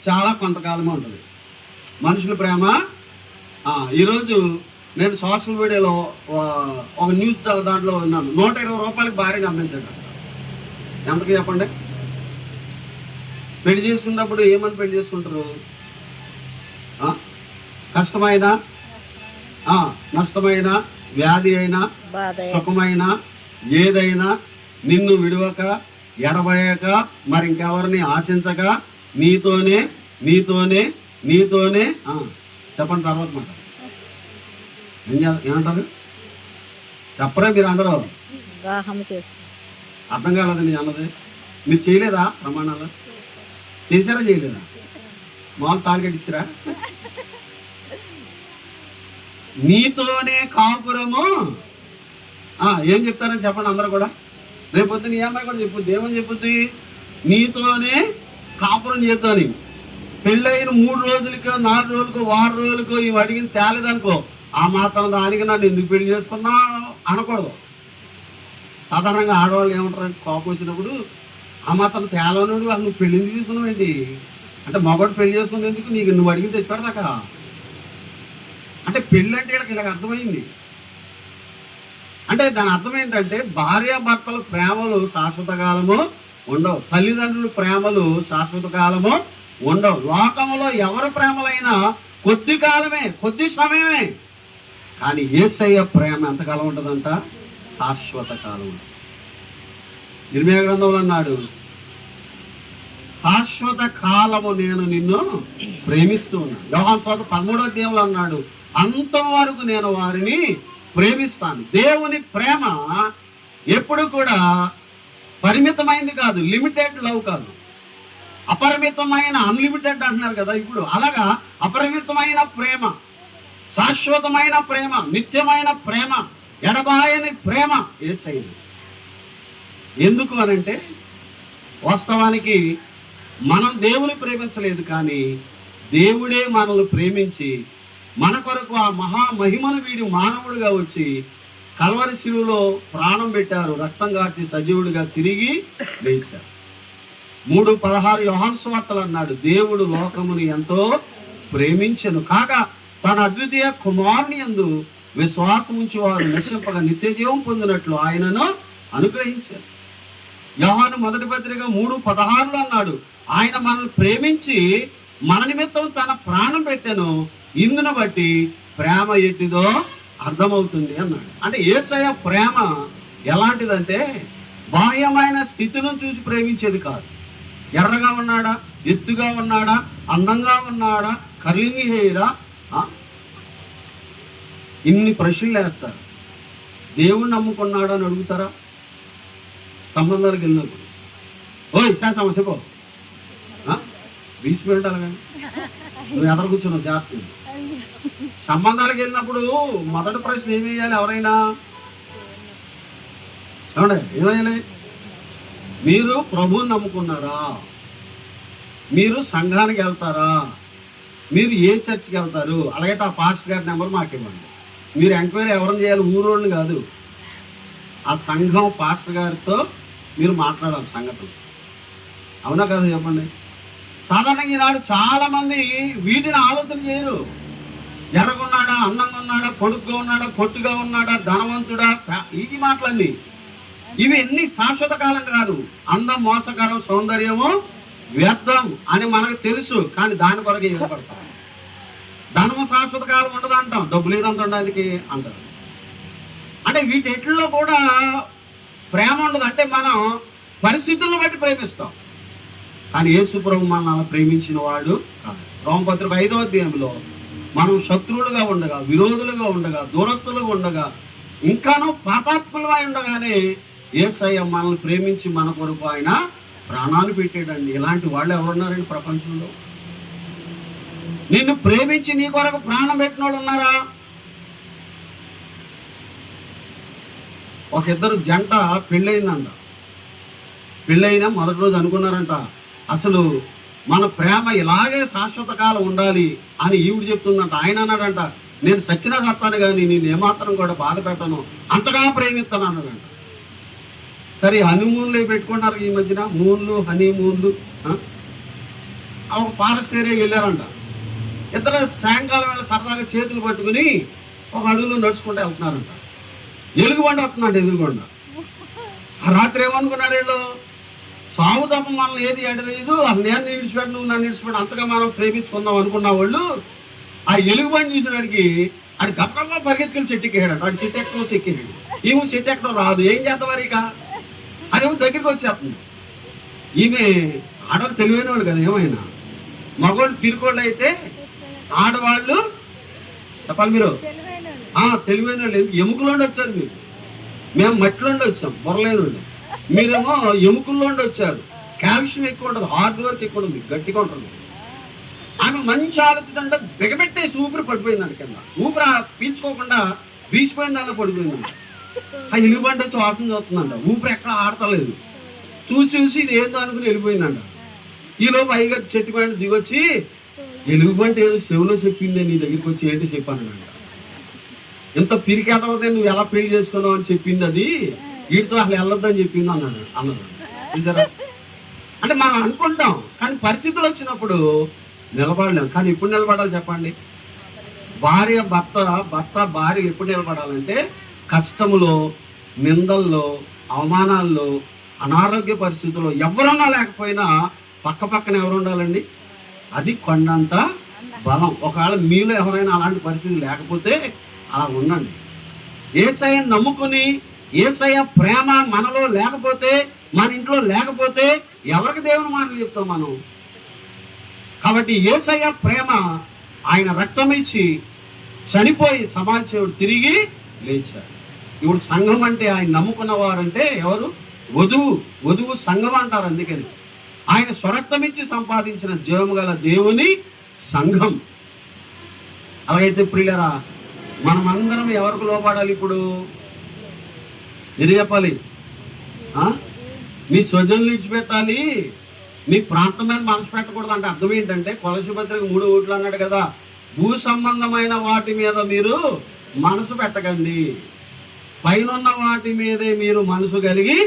చాలా కొంతకాలమే ఉంటుంది. మనుషుల ప్రేమ ఈరోజు నేను సోషల్ మీడియాలో ఒక న్యూస్ దాంట్లో విన్నాను, 120 రూపాయలకి భార్యని అమ్మేశాడు. ఎంతకు చెప్పండి? పెళ్లి చేసుకున్నప్పుడు ఏమని పెళ్లి చేసుకుంటారు? కష్టమైన, నష్టమైన, వ్యాధి అయినా, సుఖమైన, ఏదైనా నిన్ను విడవక, ఎడబోయక, మరి ఇంకెవరిని ఆశించక, నీతోనే చెప్పండి. తర్వాత మాట ఏమంటారు? చెప్పరే మీరు అందరూ? అర్థం కాలేదు నేను అన్నది. మీరు చేయలేదా ప్రమాణాలు? చేశారా చేయలేదా? మామూలు తాళి కట్టిస్తారా? నీతోనే కాపురము ఏం చెప్తారని చెప్పండి అందరూ కూడా. రేపొద్దు నీ అమ్మాయి కూడా చెప్పుద్ది. ఏమని చెప్పుద్ది? నీతోనే కాపురం చేద్దాని. పెళ్ళైన 3 రోజులకో, 4 రోజులకో, వారం రోజులకో ఇవి అడిగింది తేలేదనుకో, ఆ మాత్రం దానికి నన్ను ఎందుకు పెళ్లి చేసుకున్నా అనకూడదు. సాధారణంగా ఆడవాళ్ళు ఏమంటారంటే కోపం వచ్చినప్పుడు, ఆ మాత్రం తేలనుడు వాళ్ళు నువ్వు పెళ్ళి ఎందుకు తీసుకున్నావు ఏంటి అంటే, మగవాడు పెళ్లి చేసుకునేందుకు నీకు నువ్వు అడిగింది తెచ్చి పెడతాక. అంటే పెళ్ళి అంటే వీళ్ళకి ఇలాగ అర్థమైంది. అంటే దాని అర్థం ఏంటంటే భార్యాభర్తల ప్రేమలు శాశ్వత కాలము ఉండవు, తల్లిదండ్రుల ప్రేమలు శాశ్వత కాలము ఉండవు. లోకంలో ఎవరి ప్రేమలైనా కొద్ది కాలమే, కొద్ది సమయమే. కానీ యేసయ్య ప్రేమ ఎంతకాలం ఉంటుందంట? శాశ్వత కాలం. ఇర్మీయా గ్రంథంలో అన్నాడు, శాశ్వత కాలము నేను నిన్ను ప్రేమిస్తూ ఉన్నాను. యోహాను సువార్త 13వ అధ్యాయంలో అన్నాడు, అంతం వరకు నేను వారిని ప్రేమిస్తాను. దేవుని ప్రేమ ఎప్పుడు కూడా పరిమితమైంది కాదు, లిమిటెడ్ లవ్ కాదు. అపరిమితమైన, అన్లిమిటెడ్ అంటున్నారు కదా ఇప్పుడు, అలాగా అపరిమితమైన ప్రేమ, శాశ్వతమైన ప్రేమ, నిత్యమైన ప్రేమ, ఎడబాయని ప్రేమ యేసయ్య. ఎందుకు అనంటే వాస్తవానికి మనం దేవుని ప్రేమించలేదు, కానీ దేవుడే మనల్ని ప్రేమించి మన కొరకు ఆ మహామహిమను వీడి మానవుడిగా వచ్చి కల్వరి శిలువలో ప్రాణం పెట్టారు, రక్తం కార్చి సజీవుడిగా తిరిగి లేచారు. 3:16 యోహాను సువార్తలు అన్నాడు, దేవుడు లోకమును ఎంతో ప్రేమించెను కాగా తన అద్వితీయ కుమారుని యందు విశ్వాసం ఉంచి వారు నశింపగా నిత్య జీవం పొందినట్లు ఆయనను అనుగ్రహించారు. యోహాను మొదటి పత్రిక 3:16 అన్నాడు, ఆయన మనల్ని ప్రేమించి మన నిమిత్తం తన ప్రాణం పెట్టెను, ఇందును బట్టి ప్రేమ ఎట్టిదో అర్థమవుతుంది అన్నాడు. అంటే యేసయ్య ప్రేమ ఎలాంటిదంటే బాహ్యమైన స్థితిని చూసి ప్రేమించేది కాదు. ఎర్రగా ఉన్నాడా, ఎత్తుగా ఉన్నాడా, అందంగా ఉన్నాడా, కర్లింగ్ హెయిరా, ఇన్ని ప్రశ్నలు వేస్తారు. దేవుణ్ణి నమ్ముకున్నాడా అని అడుగుతారా? సంబంధాలకు వెళ్ళినప్పుడు ఓయ్ శాసమ్మ చెప్పు బీసిపోయింటారు కానీ నువ్వు ఎదరు కూర్చున్నావు జాగ్రత్త. సంబంధాలకు వెళ్ళినప్పుడు మొదటి ప్రశ్న ఏమి వేయాలి? ఎవరైనా ఏమండే ఏమేయాలి? మీరు ప్రభువుని నమ్ముకున్నారా? మీరు సంఘానికి వెళ్తారా? మీరు ఏ చర్చికి వెళ్తారు? అలాగైతే ఆ పాస్టర్ గారి నెంబర్ మాకు ఇవ్వండి. మీరు ఎంక్వైరీ ఎవరిని చేయాలి? ఊరోళ్ళు కాదు, ఆ సంఘం పాస్టర్ గారితో మీరు మాట్లాడాలి సంగతులు. అవునా కదా చెప్పండి? సాధారణంగా ఈనాడు చాలామంది వీటిని ఆలోచన చేయరు. ఎర్రగున్నాడా, అందంగా ఉన్నాడా, పొడుగ్గా ఉన్నాడా, పొట్టుగా ఉన్నాడా, ధనవంతుడా, ఈ మాటలన్నీ ఇవి ఎన్ని శాశ్వత కాలం కాదు. అందం మోసకరం, సౌందర్యము వ్యర్థం అని మనకు తెలుసు, కానీ దాని కొరకు ఏర్పడతాం. ధనము శాశ్వత కాలం ఉండదు అంటాం, డబ్బు లేదంటానికి అంటారు. అంటే వీటిలో కూడా ప్రేమ ఉండదు. అంటే మనం పరిస్థితులను బట్టి ప్రేమిస్తాం, కానీ యేసు ప్రభు మనల్ని అలా ప్రేమించిన వాడు కాదు. రోమపత్రిక 5వ అధ్యాయంలో మనం శత్రువులుగా ఉండగా, విరోధులుగా ఉండగా, దూరస్తులుగా ఉండగా, ఇంకానూ పాపాత్ములమై ఉండగానే యేసయ్య మనల్ని ప్రేమించి మన కొరకు ఆయన ప్రాణాలు పెట్టాడండి. ఇలాంటి వాళ్ళు ఎవరున్నారండి ప్రపంచంలో? నిన్ను ప్రేమించి నీ కొరకు ప్రాణం పెట్టిన వాళ్ళు ఉన్నారా? ఒక ఇద్దరు జంట పెళ్ళయిందంట. పెళ్ళైనా మొదటి రోజు అనుకున్నారంట, అసలు మన ప్రేమ ఇలాగే శాశ్వత కాలం ఉండాలి అని ఈవిడ చెప్తుందంట. ఆయన అన్నాడంట, నేను సచ్చినా సత్తాను కానీ నేను ఏమాత్రం కూడా బాధ పెట్టను, అంతగా ప్రేమిస్తాను అన్నాడంట. సరే హనీమూన్లు పెట్టుకున్నారు ఈ మధ్యన, మూన్లు హనీమూన్లు. ఒక ఫారెస్ట్ ఏరియాకి వెళ్ళారంట. ఇద్దరు సాయంకాలం వేళ సరదాగా చేతులు పట్టుకుని ఒక అడుగులో నడుచుకుంటూ వెళ్తున్నారంట. ఎలుగుబండి వస్తున్నాడు ఎదురుగుండా. ఆ రాత్రి ఏమనుకున్నారు వీళ్ళు? సాగు తప్ప మనల్ని ఏది ఎడలేదు, నేను నిడిచిపెట్టు, నువ్వు నన్ను నిడిచిపెట్టు, అంతగా మనం ప్రేమించుకుందాం అనుకున్న వాళ్ళు ఆ ఎలుగుబండి చూసేవాడికి ఆడు గప్పగా పరిగెత్తుకెళ్ళి చెట్టు ఎక్కాడు. ఆడు చెట్టు ఎక్కడో చెక్కాడు. ఏమో చెట్టు ఎక్కడో రాదు, ఏం చేద్దాం ఇక? అదేమో దగ్గరికి వచ్చేస్తుంది. ఈమె ఆడవాళ్ళు తెలివైన వాళ్ళు కదా, ఏమైనా మగవాళ్ళు పిరుకోళ్ళు అయితే ఆడవాళ్ళు చెప్పాలి మీరు తెలివైన వాళ్ళు. ఎముకలోండి వచ్చారు మీరు, మేము మట్టిలోండి వచ్చాం బొరలేని వాళ్ళు. మీరేమో ఎముకల్లోండి వచ్చారు. కాల్షియం ఎక్కువ ఉంటుంది, హార్డ్ వర్క్ ఎక్కువ ఉంటుంది, గట్టిగా ఉంటుంది. ఆమె మంచి ఆలోచన అంటే బిగబెట్టేసి ఊపిరి పడిపోయిందండి కింద. ఊపిరి పీల్చుకోకుండా బీసిపోయిందన్న పడిపోయిందంట. ఆ ఎలుగుబంటి వచ్చి వాసన చూస్తుందంట, ఊపిరి ఎక్కడ ఆడతలేదు. చూసి చూసి ఇది ఏందో అనుకుని వెళ్ళిపోయిందంట. ఈలోపు అయ్యగారు చెట్టు పైన దిగొచ్చి, ఎలుగుబంటి ఏదో చెవులో చెప్పిందే నీ దగ్గరికి వచ్చి ఏంటి చెప్పానంట. ఎంత పిరికేదవదే, నువ్వు ఎలా పెళ్లి చేసుకున్నావు అని చెప్పింది, అది వీటితో అసలు వెళ్ళొద్దని చెప్పింది అన్నాడు. చూసారా? అంటే మనం అనుకుంటాం, కానీ పరిస్థితులు వచ్చినప్పుడు నిలబడలేము. కానీ ఎప్పుడు నిలబడాలి చెప్పండి? భర్త భార్య ఎప్పుడు నిలబడాలంటే కష్టములో, నిందల్లో, అవమానాల్లో, అనారోగ్య పరిస్థితుల్లో ఎవరన్నా లేకపోయినా పక్క పక్కన ఎవరు ఉండాలండి? అది కొండంత బలం. ఒకవేళ మీలో ఎవరైనా అలాంటి పరిస్థితి లేకపోతే అలా ఉండండి. యేసయ్యను నమ్ముకుని యేసయ్య ప్రేమ మనలో లేకపోతే, మన ఇంట్లో లేకపోతే ఎవరికి దేవుని మాటలు చెప్తాం మనం? కాబట్టి యేసయ్య ప్రేమ, ఆయన రక్తం ఇచ్చి చనిపోయి సమాజం తిరిగి లేచాడు. ఇప్పుడు సంఘం అంటే ఆయన నమ్ముకున్న వారంటే ఎవరు? వధువు సంఘం అంటారు. అందుకని ఆయన స్వరక్తం ఇచ్చి సంపాదించిన జీవము గల దేవుని సంఘం. అలాగైతే ప్రియులరా, మనమందరం ఎవరికి లోపడాలి? ఇప్పుడు మీరు చెప్పాలి. మీ స్వజనులు విడిచిపెట్టాలి, మీ ప్రాంతం మీద మనసు పెట్టకూడదు. అంటే అర్థం ఏంటంటే, కొలసి పత్రిక 3:1 అన్నాడు కదా, భూ సంబంధమైన వాటి మీద మీరు మనసు పెట్టకండి, పైన వాటి మీదే మీరు మనసు కలిగి.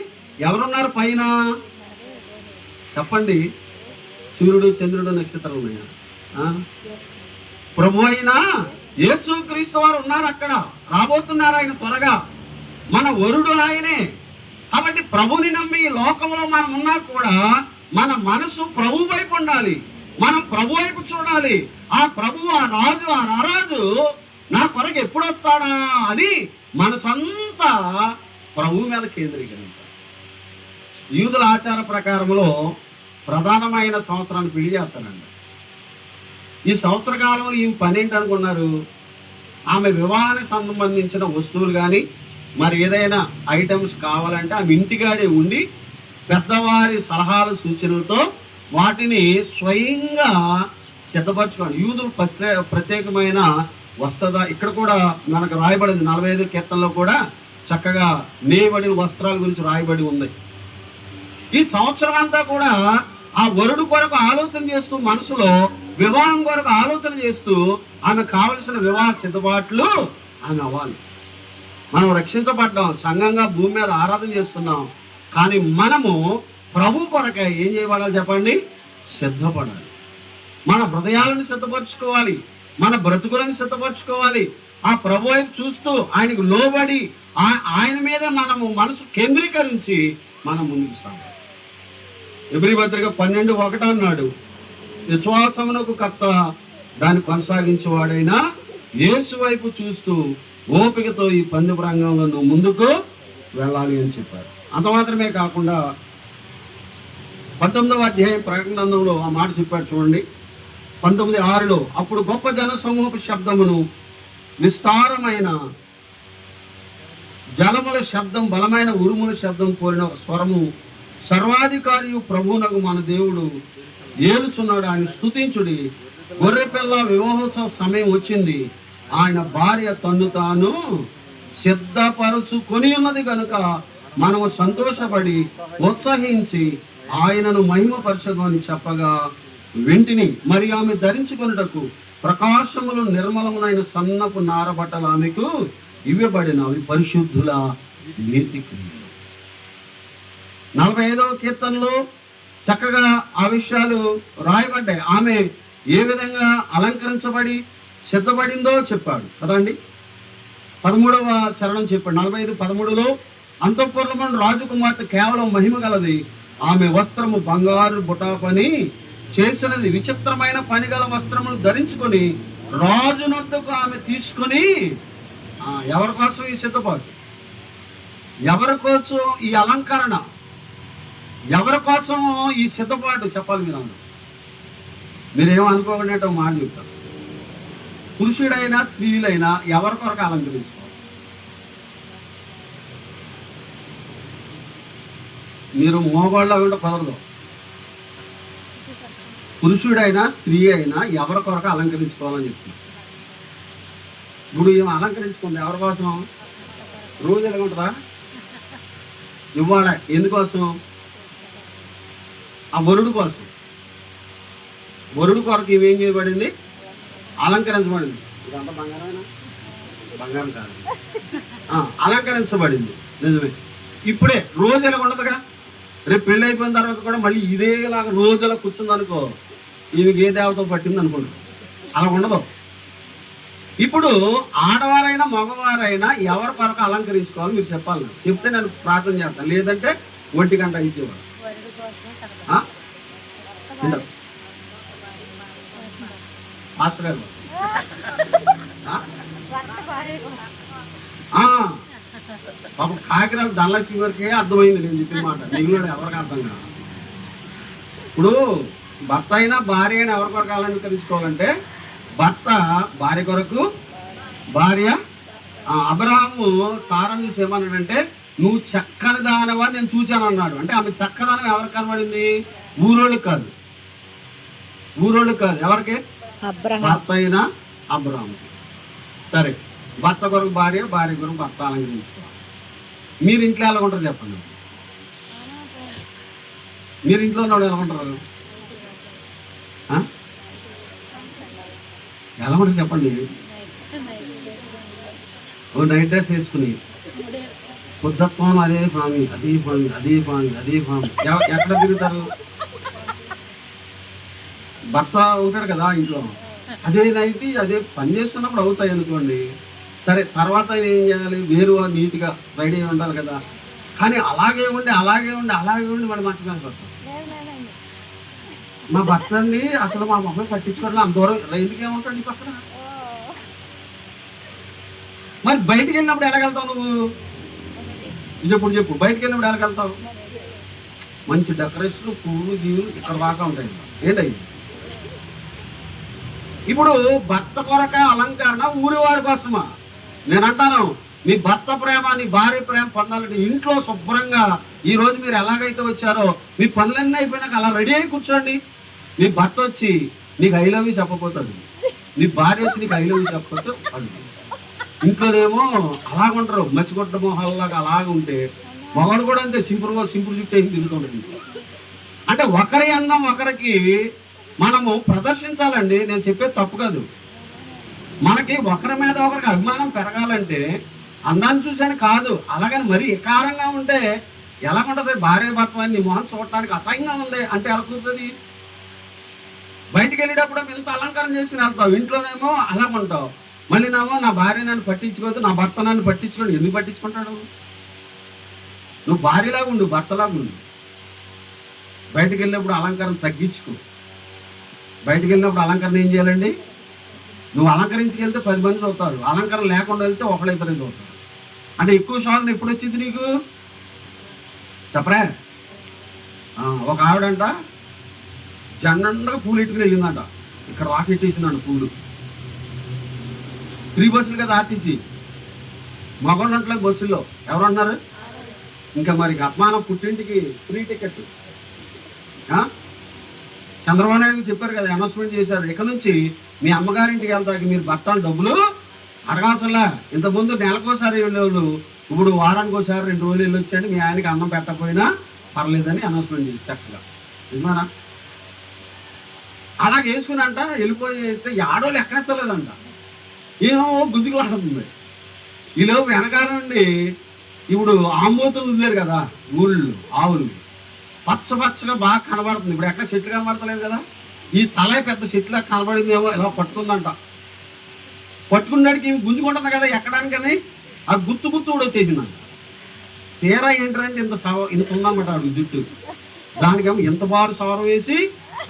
ఎవరున్నారు పైన? చెప్పండి. సూర్యుడు, చంద్రుడు, నక్షత్రాలు ఉన్నాయా? ప్రభు అయినా యేసుక్రీస్తు వారు ఉన్నారు అక్కడ, రాబోతున్నారు ఆయన త్వరగా. మన వరుడు ఆయనే. కాబట్టి ప్రభుని నమ్మి ఈ లోకంలో మనం ఉన్నా కూడా మన మనసు ప్రభు వైపు ఉండాలి. మనం ప్రభు వైపు చూడాలి. ఆ ప్రభు, ఆ రాజు, ఆ రారాజు నా కొరకు ఎప్పుడు వస్తాడా అని మనసంతా ప్రభు మీద కేంద్రీకరించాలి. యూదుల ఆచార ప్రకారంలో ప్రధానమైన సంవత్సరాన్ని పెళ్లి చేస్తానండి. ఈ సంవత్సర కాలంలో ఈ పని ఏంటి అనుకున్నారు? ఆమె వివాహానికి సంబంధించిన వస్తువులు కానీ మరి ఏదైనా ఐటమ్స్ కావాలంటే ఆమె ఇంటికాడే ఉండి పెద్దవారి సలహాలు సూచనలతో వాటిని స్వయంగా సిద్ధపరచుకోవాలి. యూదులు ప్రత్యేకమైన వస్త్ర, ఇక్కడ కూడా మనకు రాయబడింది 45 కీర్తనలో కూడా చక్కగా నేయబడిన వస్త్రాల గురించి రాయబడి ఉంది. ఈ సంవత్సరం అంతా కూడా ఆ వరుడు కొరకు ఆలోచన చేస్తూ, మనసులో వివాహం కొరకు ఆలోచన చేస్తూ ఆమె కావలసిన వివాహ సిద్ధపాట్లు ఆమె అవ్వాలి. మనం రక్షించబడ్డాం, సంఘంగా భూమి మీద ఆరాధన చేస్తున్నాం. కానీ మనము ప్రభు కొరకై ఏం చేయబడాలి చెప్పండి? సిద్ధపడాలి. మన హృదయాలను సిద్ధపరచుకోవాలి, మన బ్రతుకులను సిద్ధపరచుకోవాలి. ఆ ప్రభు వైపు చూస్తూ ఆయనకు లోబడి ఆయన మీద మనము మనసు కేంద్రీకరించి మనం ముందుకు సాగాలి. ఎబ్రీ పత్రిక 12:1 అన్నాడు, విశ్వాసమునకు కర్త దాన్ని కొనసాగించేవాడైనా యేసు వైపు చూస్తూ ఓపికతో ఈ పందెపు రంగంలో నువ్వు ముందుకు వెళ్ళాలి అని చెప్పాడు. అంత మాత్రమే కాకుండా 19వ అధ్యాయం ప్రకటన గ్రంథంలో ఆ మాట చెప్పాడు చూడండి, 19:6లో అప్పుడు గొప్ప జన సమూహపు శబ్దమును, విస్తారమైన జలముల శబ్దం, బలమైన ఉరుముల శబ్దం కోరిన స్వరము, సర్వాధికారియు ప్రభువునకు మన దేవుడు ఏలుచున్నాడు, ఆయన స్తుతించుడి. గొర్రెపిల్ల వివాహోత్సవ సమయం వచ్చింది, ఆయన భార్య తన్ను తాను సిద్ధపరచుకొని ఉన్నది కనుక మనము సంతోషపడి ఉత్సహించి ఆయనను మహిమపరచదు అని చెప్పగా వెంటిని. మరి ఆమె ధరించుకొనుటకు ప్రకాశములు నిర్మలమునైన సన్నపు నారబట్టలు ఆమెకు ఇవ్వబడినవి, పరిశుద్ధుల నీతి క్రియలు. 45వ కీర్తనలో చక్కగా ఆ విషయాలు రాయబడ్డాయి. ఆమె ఏ విధంగా అలంకరించబడి సిద్ధపడిందో చెప్పాడు కదండి. 13వ చరణం చెప్పాడు 45:13లో, అంతఃపురమున రాజకుమార్తె కేవలం మహిమ గలది, ఆమె వస్త్రము బంగారు బుటా పని చేసినది, విచిత్రమైన పనిగల వస్త్రములు ధరించుకొని రాజునొద్దకు ఆమె తీసుకొని. ఎవరి కోసం ఈ సిద్ధపాటు? ఎవరి కోసం ఈ అలంకరణ? ఎవరి కోసం ఈ సిద్ధపాటు? చెప్పాలి. మీరేమనుకోకుండా ఒక మాట చెప్తారు. పురుషుడైనా స్త్రీలైనా ఎవరి కొరకు అలంకరించుకోవాలి? మీరు మోగోళ్ళ ఉంటే కుదరదు. పురుషుడైనా స్త్రీ అయినా ఎవరి కొరకు అలంకరించుకోవాలని చెప్తున్నారు. ఇప్పుడు ఏమో అలంకరించుకుంది ఎవరి కోసం? రోజు ఎలా ఉంటుందా? ఇవాళ ఎందుకోసం? ఆ వరుడు కోసం. వరుడు కొరకు ఇవేం చేయబడింది? అలంకరించబడింది. ఇదంతా బంగారమేనా? బంగారం కాదు, అలంకరించబడింది. నిజమే. ఇప్పుడే రోజు ఎలా ఉండదుగా. రేపు పెళ్ళి అయిపోయిన తర్వాత కూడా మళ్ళీ ఇదేలాగా రోజులా కూర్చుంది అనుకో, ఈమెకి ఏ దేవత పట్టింది అనుకుంటారు. అలా ఉండదు. ఇప్పుడు ఆడవారైనా మగవారైనా ఎవరి కొరకు అలంకరించుకోవాలి మీరు చెప్పాలి. చెప్తే నేను ప్రార్థన చేస్తాను, లేదంటే 1 గంట అయితే మాస్టర్ గారు పాపం కాకినాడ ధనలక్ష్మి గారికి అర్థమైంది నేను చెప్పిన మాట, మిగిలిన ఎవరికి అర్థం కాదు. ఇప్పుడు భర్త అయినా భార్య అయినా ఎవరి కొరకు అలంకరించుకోవాలంటే భర్త భార్య కొరకు, భార్య. అబ్రహాము సారాన్ని చూసి ఏమన్నాడంటే, నువ్వు చక్కని దానవా నేను చూశాను అన్నాడు. అంటే ఆమె చక్కదనం ఎవరికి కనబడింది? ఊరోళ్ళకి కాదు, ఊరోళ్ళకి కాదు. ఎవరికి? భర్త అయినా అబ్రహాముకి. సరే, భర్త కొరకు భార్య, భార్య కొరకు భర్త అలంకరించుకోవాలి. మీరు ఇంట్లో ఎలా ఉంటారు చెప్పండి? మీరు ఇంట్లో ఉన్నవాడు ఎలా ఉంటారు? ఎలా ఉంటుంది చెప్పండి? ఓ నైట్ డ్రెస్ వేసుకుని పొద్దుత్వం అదే పామి, అదే పామి, అదే పామి, అదే పామి. ఎక్కడ తిరుగుతారు? భర్త ఉంటాడు కదా ఇంట్లో, అదే నైట్ అదే పని చేస్తున్నప్పుడు అవుతాయి అనుకోండి, సరే తర్వాత ఏం చేయాలి, వేరు నీట్గా రెడీ అయి ఉండాలి కదా. కానీ అలాగే ఉండి మళ్ళీ మంచి మీద పడతాం. మా భర్త అండి అసలు మా మొహం పట్టించుకోవడం అంత దూరం ఎందుకేముంటాడు నీ పక్కన. మరి బయటికి వెళ్ళినప్పుడు ఎలాగెళ్తావు నువ్వు? చెప్పు బయటికి వెళ్ళినప్పుడు ఎలాగెళ్తావు? మంచి డెకరేషన్, పువ్వులు గీవులు ఇక్కడ దాకా ఉంటాయి. ఏంటవి? ఇప్పుడు భర్త కొరక అలంకరణ ఊరి వారి కోసమా? నేను అంటాను, మీ భర్త ప్రేమ, నీ భార్య ప్రేమ పొందాలంటే ఇంట్లో శుభ్రంగా ఈ రోజు మీరు ఎలాగైతే వచ్చారో మీ పనులన్నీ అయిపోయినాక అలా రెడీ అయి కూర్చోండి. నీ భర్త వచ్చి నీకు ఐ లవ్ యూ చెప్పపోతాడు, నీ భార్య వచ్చి నీకు ఐ లవ్ యూ చెప్పకపోతే అడు. ఇంట్లోనేమో అలాగుంటారు, మసిగొడ్డ మొహాల్లాగా అలాగ ఉంటే, మొగడు కూడా అంతే సింపుల్ చుట్టూ వేసి తిరుగుతుండదు. అంటే ఒకరి అందం ఒకరికి మనము ప్రదర్శించాలండి. నేను చెప్పేది తప్పు కాదు. మనకి ఒకరి మీద ఒకరికి అభిమానం పెరగాలంటే అందాన్ని చూసాను కాదు, అలాగని మరీ ఎకారంగా ఉంటే ఎలా ఉంటుంది? భార్య భర్త నీ మొహం చూడటానికి అసహ్యంగా ఉంది అంటే ఎలా కుదురుతుంది? బయటికి వెళ్ళేటప్పుడు ఇంత అలంకారం చేసి వెళ్తావు, ఇంట్లోనేమో అలా ఉంటావు. మళ్ళీ నేమో నా భార్య నన్ను పట్టించుకోవద్దు, నా భర్త నన్ను పట్టించుకోండి. ఎందుకు పట్టించుకుంటాడు? నువ్వు భార్యలాగా ఉండు, భర్తలాగా ఉండు. బయటికి వెళ్ళినప్పుడు అలంకారం తగ్గించుకో. బయటికి వెళ్ళినప్పుడు అలంకరణ ఏం చేయాలండి? నువ్వు అలంకరించుకెళ్తే 10 మంది చూస్తారు, అలంకరణ లేకుండా వెళ్తే ఒకళ్ళిద్దరే చూస్తారు. అంటే ఎక్కువ శోధన ఎప్పుడు వచ్చింది నీకు చెప్పరా? ఒక ఆవిడంట జన్నండగా పూలు ఇట్టుకుని వెళ్ళిందంట, ఇక్కడ రాకెట్ ఇట్టిసిందంట పూలు. 3 బస్సులు కదా ఆర్టీసీ, మగవాళ్ళు అంటలేదు బస్సుల్లో. ఎవరు అన్నారు? ఇంకా మరి అత్మానం పుట్టింటికి ఫ్రీ టికెట్. చంద్రబాబు నాయుడు చెప్పారు కదా, అనౌన్స్మెంట్ చేశారు, ఇక నుంచి మీ అమ్మగారింటికి వెళ్తాకి మీరు భర్తలు డబ్బులు అడగాల్సలా. ఇంతకుముందు నెలకోసారి వెళ్ళేవాళ్ళు, ఇప్పుడు వారానికి ఒకసారి 2 రోజులు వెళ్ళి వచ్చాడు, మీ ఆయనకి అన్నం పెట్టకపోయినా పర్లేదని అనౌన్స్మెంట్ చేసి చక్కగా. నిజమేనా? అలాగే వేసుకుని అంట వెళ్ళిపోయి ఆడోళ్ళు ఎక్కడెత్తలేదంట, ఏమో గుంజుకులాడుతుంది. ఈలోపు వెనకాల నుండి ఇప్పుడు ఆంబోతులు వదిలేరు కదా ఊళ్ళు, ఆవులు పచ్చగా బాగా కనబడుతుంది. ఇప్పుడు ఎక్కడ చెట్లు కనబడతలేదు కదా, ఈ తల పెద్ద చెట్లా కనబడిందేమో, ఇలా పట్టుకుందంట. పట్టుకున్నాడికి ఇవి గుంజుకుంటుంది కదా ఎక్కడానికని, ఆ గుత్తు కూడా వచ్చేసిందంట. తీరా ఏంటంటే ఇంత ఉందన్నమాట ఆడు జుట్టు, దానికేమో ఇంత బారు సవరం వేసి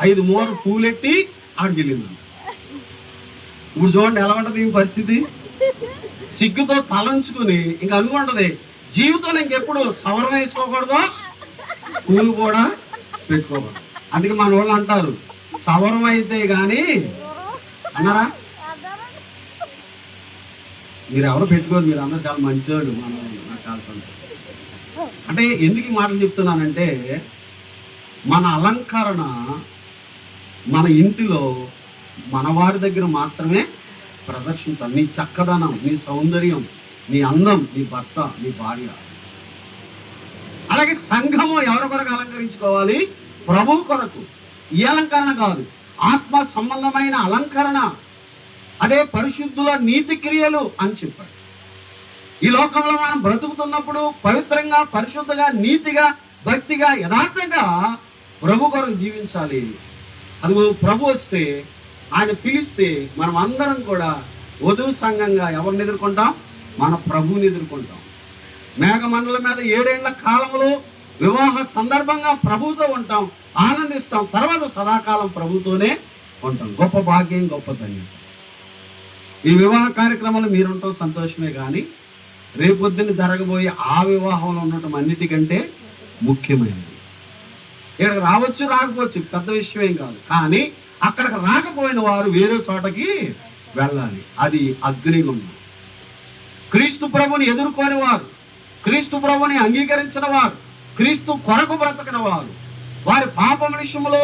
5 మూరలు పూలెట్టి ఆడికి వెళ్ళిందంట. ఇప్పుడు చూడండి ఎలా ఉంటుంది ఈ పరిస్థితి. సిగ్గుతో తలంచుకుని ఇంకా అనుకుంటుంది జీవితంలో ఇంకెప్పుడు సవరం వేసుకోకూడదు, పూలు కూడా పెట్టుకోకూడదు. అందుకే మన వాళ్ళు అంటారు సవరం అయితే కానీ అన్నారా? మీరు ఎవరు పెట్టుకోరు, మీరు అందరూ చాలా మంచివాళ్ళు, మన నాకు చాలా సంతోషం. అంటే ఎందుకు ఈ మాటలు చెప్తున్నానంటే, మన అలంకరణ మన ఇంటిలో మన వారి దగ్గర మాత్రమే ప్రదర్శించాలి. నీ చక్కదనం, నీ సౌందర్యం, నీ అందం, నీ భర్త, నీ భార్య. అలాగే సంఘము ఎవరి కొరకు అలంకరించుకోవాలి? ప్రభు కొరకు. ఈ అలంకరణ కాదు, ఆత్మ సంబంధమైన అలంకరణ. అదే పరిశుద్ధుల నీతి క్రియలు అని చెప్పాడు. ఈ లోకంలో మనం బ్రతుకుతున్నప్పుడు పవిత్రంగా, పరిశుద్ధంగా, నీతిగా, భక్తిగా, యథార్థంగా ప్రభు కొరకు జీవించాలి. అది ప్రభు వస్తే, ఆయన పిలిస్తే మనం అందరం కూడా వధువు సంఘంగా ఎవరిని ఎదుర్కొంటాం? మన ప్రభువుని ఎదుర్కొంటాం. మేఘమండలం మీద 7 ఏళ్ల కాలంలో వివాహ సందర్భంగా ప్రభుతో ఉంటాం, ఆనందిస్తాం. తర్వాత సదాకాలం ప్రభుతోనే ఉంటాం. గొప్ప భాగ్యం, గొప్ప ధన్యత. ఈ వివాహ కార్యక్రమంలో మీరుంటాం సంతోషమే, కానీ రేపొద్దున జరగబోయే ఆ వివాహంలో ఉండటం అన్నిటికంటే ముఖ్యమైనది. ఇక్కడికి రావచ్చు రాకపోవచ్చు పెద్ద విషయం కాదు, కానీ అక్కడికి రాకపోయిన వారు వేరే చోటకి వెళ్ళాలి. అది అగ్నిగుండం. క్రీస్తు ప్రభుని ఎదుర్కొని వారు, క్రీస్తు ప్రభుని అంగీకరించిన వారు, క్రీస్తు కొరకు బ్రతకిన వారు, వారి పాపం విషయంలో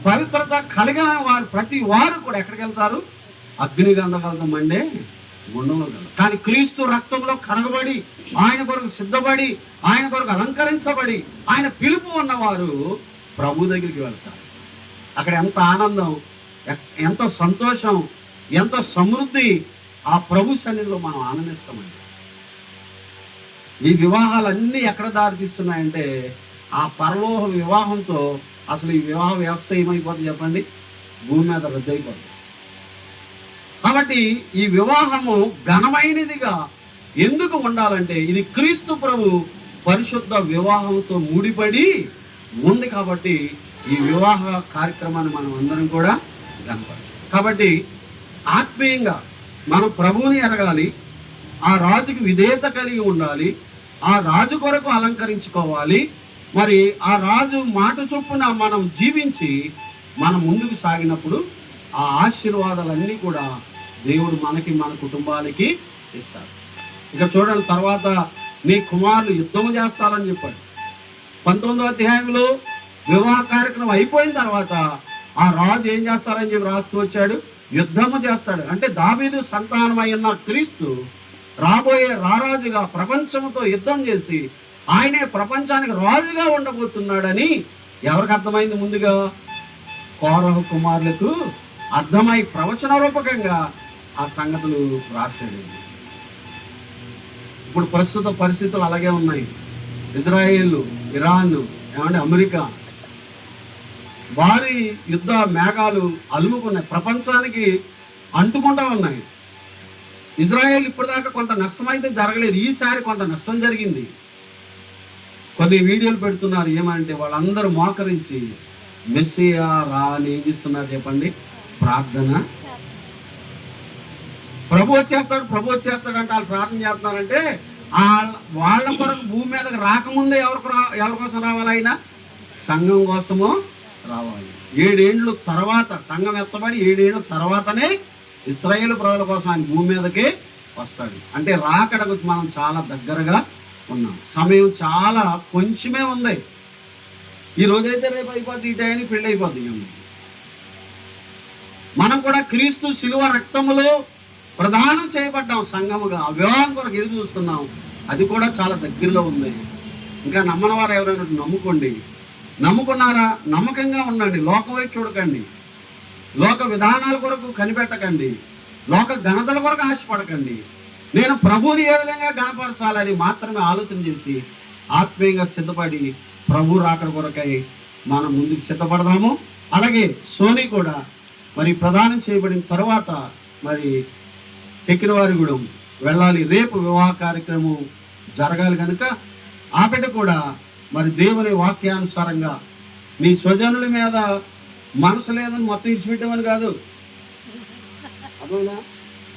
పవిత్రత కలిగిన వారు, ప్రతి వారు కూడా ఎక్కడికి వెళ్తారు? అగ్నిగంధకలతం మండే గుండంలో వెళ్తారు. కానీ క్రీస్తు రక్తంలో కడగబడి, ఆయన కొరకు సిద్ధపడి, ఆయన కొరకు అలంకరించబడి, ఆయన పిలుపు ఉన్నవారు ప్రభు దగ్గరికి వెళ్తారు. అక్కడ ఎంత ఆనందం, ఎంత సంతోషం, ఎంత సమృద్ధి ఆ ప్రభు సన్నిధిలో మనం ఆనందిస్తామండి. ఈ వివాహాలన్నీ ఎక్కడ దారితీస్తున్నాయంటే, ఆ పరలోక వివాహంతో అసలు ఈ వివాహ వ్యవస్థ ఏమైపోతుంది చెప్పండి? భూమి మీద రద్దయిపోతుంది. కాబట్టి ఈ వివాహము ఘనమైనదిగా ఎందుకు ఉండాలంటే ఇది క్రీస్తు ప్రభు పరిశుద్ధ వివాహంతో ముడిపడి ఉంది. కాబట్టి ఈ వివాహ కార్యక్రమాన్ని మనం అందరం కూడా ఘనపరచాలి. కాబట్టి ఆత్మీయంగా మనం ప్రభువుని ఎరగాలి, ఆ రాజుకి విధేయత కలిగి ఉండాలి, ఆ రాజు కొరకు అలంకరించుకోవాలి. మరి ఆ రాజు మాట చొప్పున మనం జీవించి మనం ముందుకు సాగినప్పుడు ఆ ఆశీర్వాదాలన్నీ కూడా దేవుడు మనకి మన కుటుంబాలకి ఇస్తాడు. ఇక చూడండి, తర్వాత నీ కుమారులు యుద్ధము చేస్తారని చెప్పాడు. 19వ అధ్యాయంలో వివాహ కార్యక్రమం అయిపోయిన తర్వాత ఆ రాజు ఏం చేస్తారని చెప్పి రాస్తూ వచ్చాడు, యుద్ధము చేస్తాడు. అంటే దావీదు సంతానమై ఉన్న క్రీస్తు రాబోయే రారాజుగా ప్రపంచంతో యుద్ధం చేసి ఆయనే ప్రపంచానికి రాజుగా ఉండబోతున్నాడని ఎవరికి అర్థమైంది? ముందుగా కోరహు కుమారులకు అర్థమై ప్రవచన రూపకంగా ఆ సంగతులు రాశాడు. ఇప్పుడు ప్రస్తుత పరిస్థితులు అలాగే ఉన్నాయి. ఇజ్రాయేల్, ఇరాన్, అమెరికా భారీ యుద్ధ మేఘాలు అలుముకున్నాయి, ప్రపంచానికి అంటుకుంటా ఉన్నాయి. ఇజ్రాయేల్ ఇప్పటిదాకా కొంత నష్టం అయితే జరగలేదు, ఈసారి కొంత నష్టం జరిగింది. కొన్ని వీడియోలు పెడుతున్నారు, ఏమంటే వాళ్ళందరూ మోకరించి మెస్సియా రా అని ఏం చేస్తున్నారు చెప్పండి, ప్రార్థన. ప్రభు వచ్చేస్తాడు అంటే వాళ్ళు ప్రార్థన చేస్తున్నారంటే వాళ్ళ కొరకు భూమి మీదకి రాకముందే ఎవరి కోసం రావాలి? ఆయన సంఘం కోసము రావాలి. 7 ఏళ్ళు తర్వాత సంఘం ఎత్తబడి 7 ఏళ్ళ తర్వాతనే ఇశ్రాయేలు ప్రజల కోసం ఆయన భూమి మీదకి వస్తాడు. అంటే రాకడకు మనం చాలా దగ్గరగా ఉన్నాం. సమయం చాలా కొంచెమే ఉంది. ఈ రోజైతే రేపు అయిపోద్ది, ఈ టైంకి పెళ్ళి అయిపోద్ది. మనం కూడా క్రీస్తు శిలువ రక్తములో ప్రదానం చేయబడ్డాం సంఘముగా. ఆ వివాహం కొరకు ఎదురు చూస్తున్నాం, అది కూడా చాలా దగ్గరలో ఉంది. ఇంకా నమ్మని వారు ఎవరైనా నమ్ముకోండి. నమ్ముకున్నారా? నమ్మకంగా ఉండండి, లోకం వైపు చూడకండి, లోక విధానాల కొరకు కనిపెట్టకండి, లోక ఘనతల కొరకు ఆశపడకండి. నేను ప్రభువుని ఏ విధంగా గణపరచాలని మాత్రమే ఆలోచన చేసి ఆత్మీయంగా సిద్ధపడి ప్రభు రాకడ కొరకై మనం ముందుకు సిద్ధపడదాము. అలాగే సోనీ కూడా మరి ప్రదానం చేయబడిన తర్వాత మరి ఎక్కిన వారి కూడా వెళ్ళాలి. రేపు వివాహ కార్యక్రమం జరగాలి కనుక ఆ బిడ్డ కూడా మరి దేవుని వాక్యానుసారంగా నీ స్వజనుల మీద మనసు లేదని మొత్తం ఇడిచిపెట్టామని కాదు. అర్థమైనా?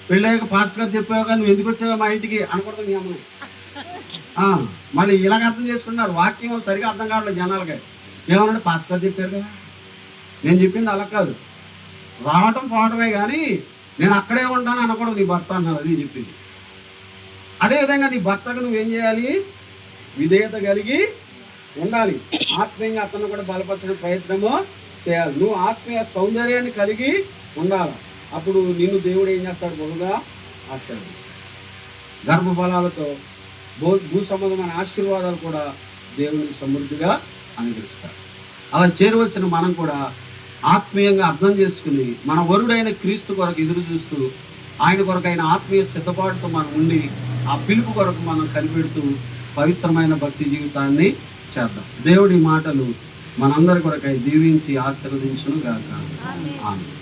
పెళ్ళాక పాస్టర్ గారు చెప్పావు కానీ నువ్వు ఎందుకు వచ్చావా మా ఇంటికి అనకూడదు మీ అమ్మని. మళ్ళీ ఇలాగ అర్థం చేసుకున్నారు, వాక్యం సరిగా అర్థం కావట్లేదు జనాలకి. ఏమన్నాడు? పాస్టర్ గారు చెప్పారు కదా. నేను చెప్పింది అలా కాదు, రావటం పోవటమే కానీ నేను అక్కడే ఉంటాను అనకూడదు నీ భర్త అన్నారు. అది చెప్పింది. అదేవిధంగా నీ భర్తకు నువ్వేం చేయాలి? విధేయత కలిగి ఉండాలి. ఆత్మీయంగా అతను కూడా బలపరచడం ప్రయత్నము చేయాలి. నువ్వు ఆత్మీయ సౌందర్యాన్ని కలిగి ఉండాలి. అప్పుడు నిన్ను దేవుడు ఏం చేస్తాడు? బహుగా ఆశీర్వదిస్తాడు. గర్భఫలాలతో భూ సంబంధమైన ఆశీర్వాదాలు కూడా దేవునికి సమృద్ధిగా అనుగ్రహిస్తాడు. అలా చేరువచ్చిన మనం కూడా ఆత్మీయంగా అర్థం చేసుకుని మన వరుడైన క్రీస్తు కొరకు ఎదురు చూస్తూ ఆయన కొరకు ఆయన ఆత్మీయ సిద్ధపాటుతో మనం ఉండి ఆ పిలుపు కొరకు మనం కనిపెడుతూ పవిత్రమైన భక్తి జీవితాన్ని చేద్దాం. దేవుడి మాటలు మనందరి కొరకై దీవించి ఆశీర్వదించును గాక. ఆమేన్.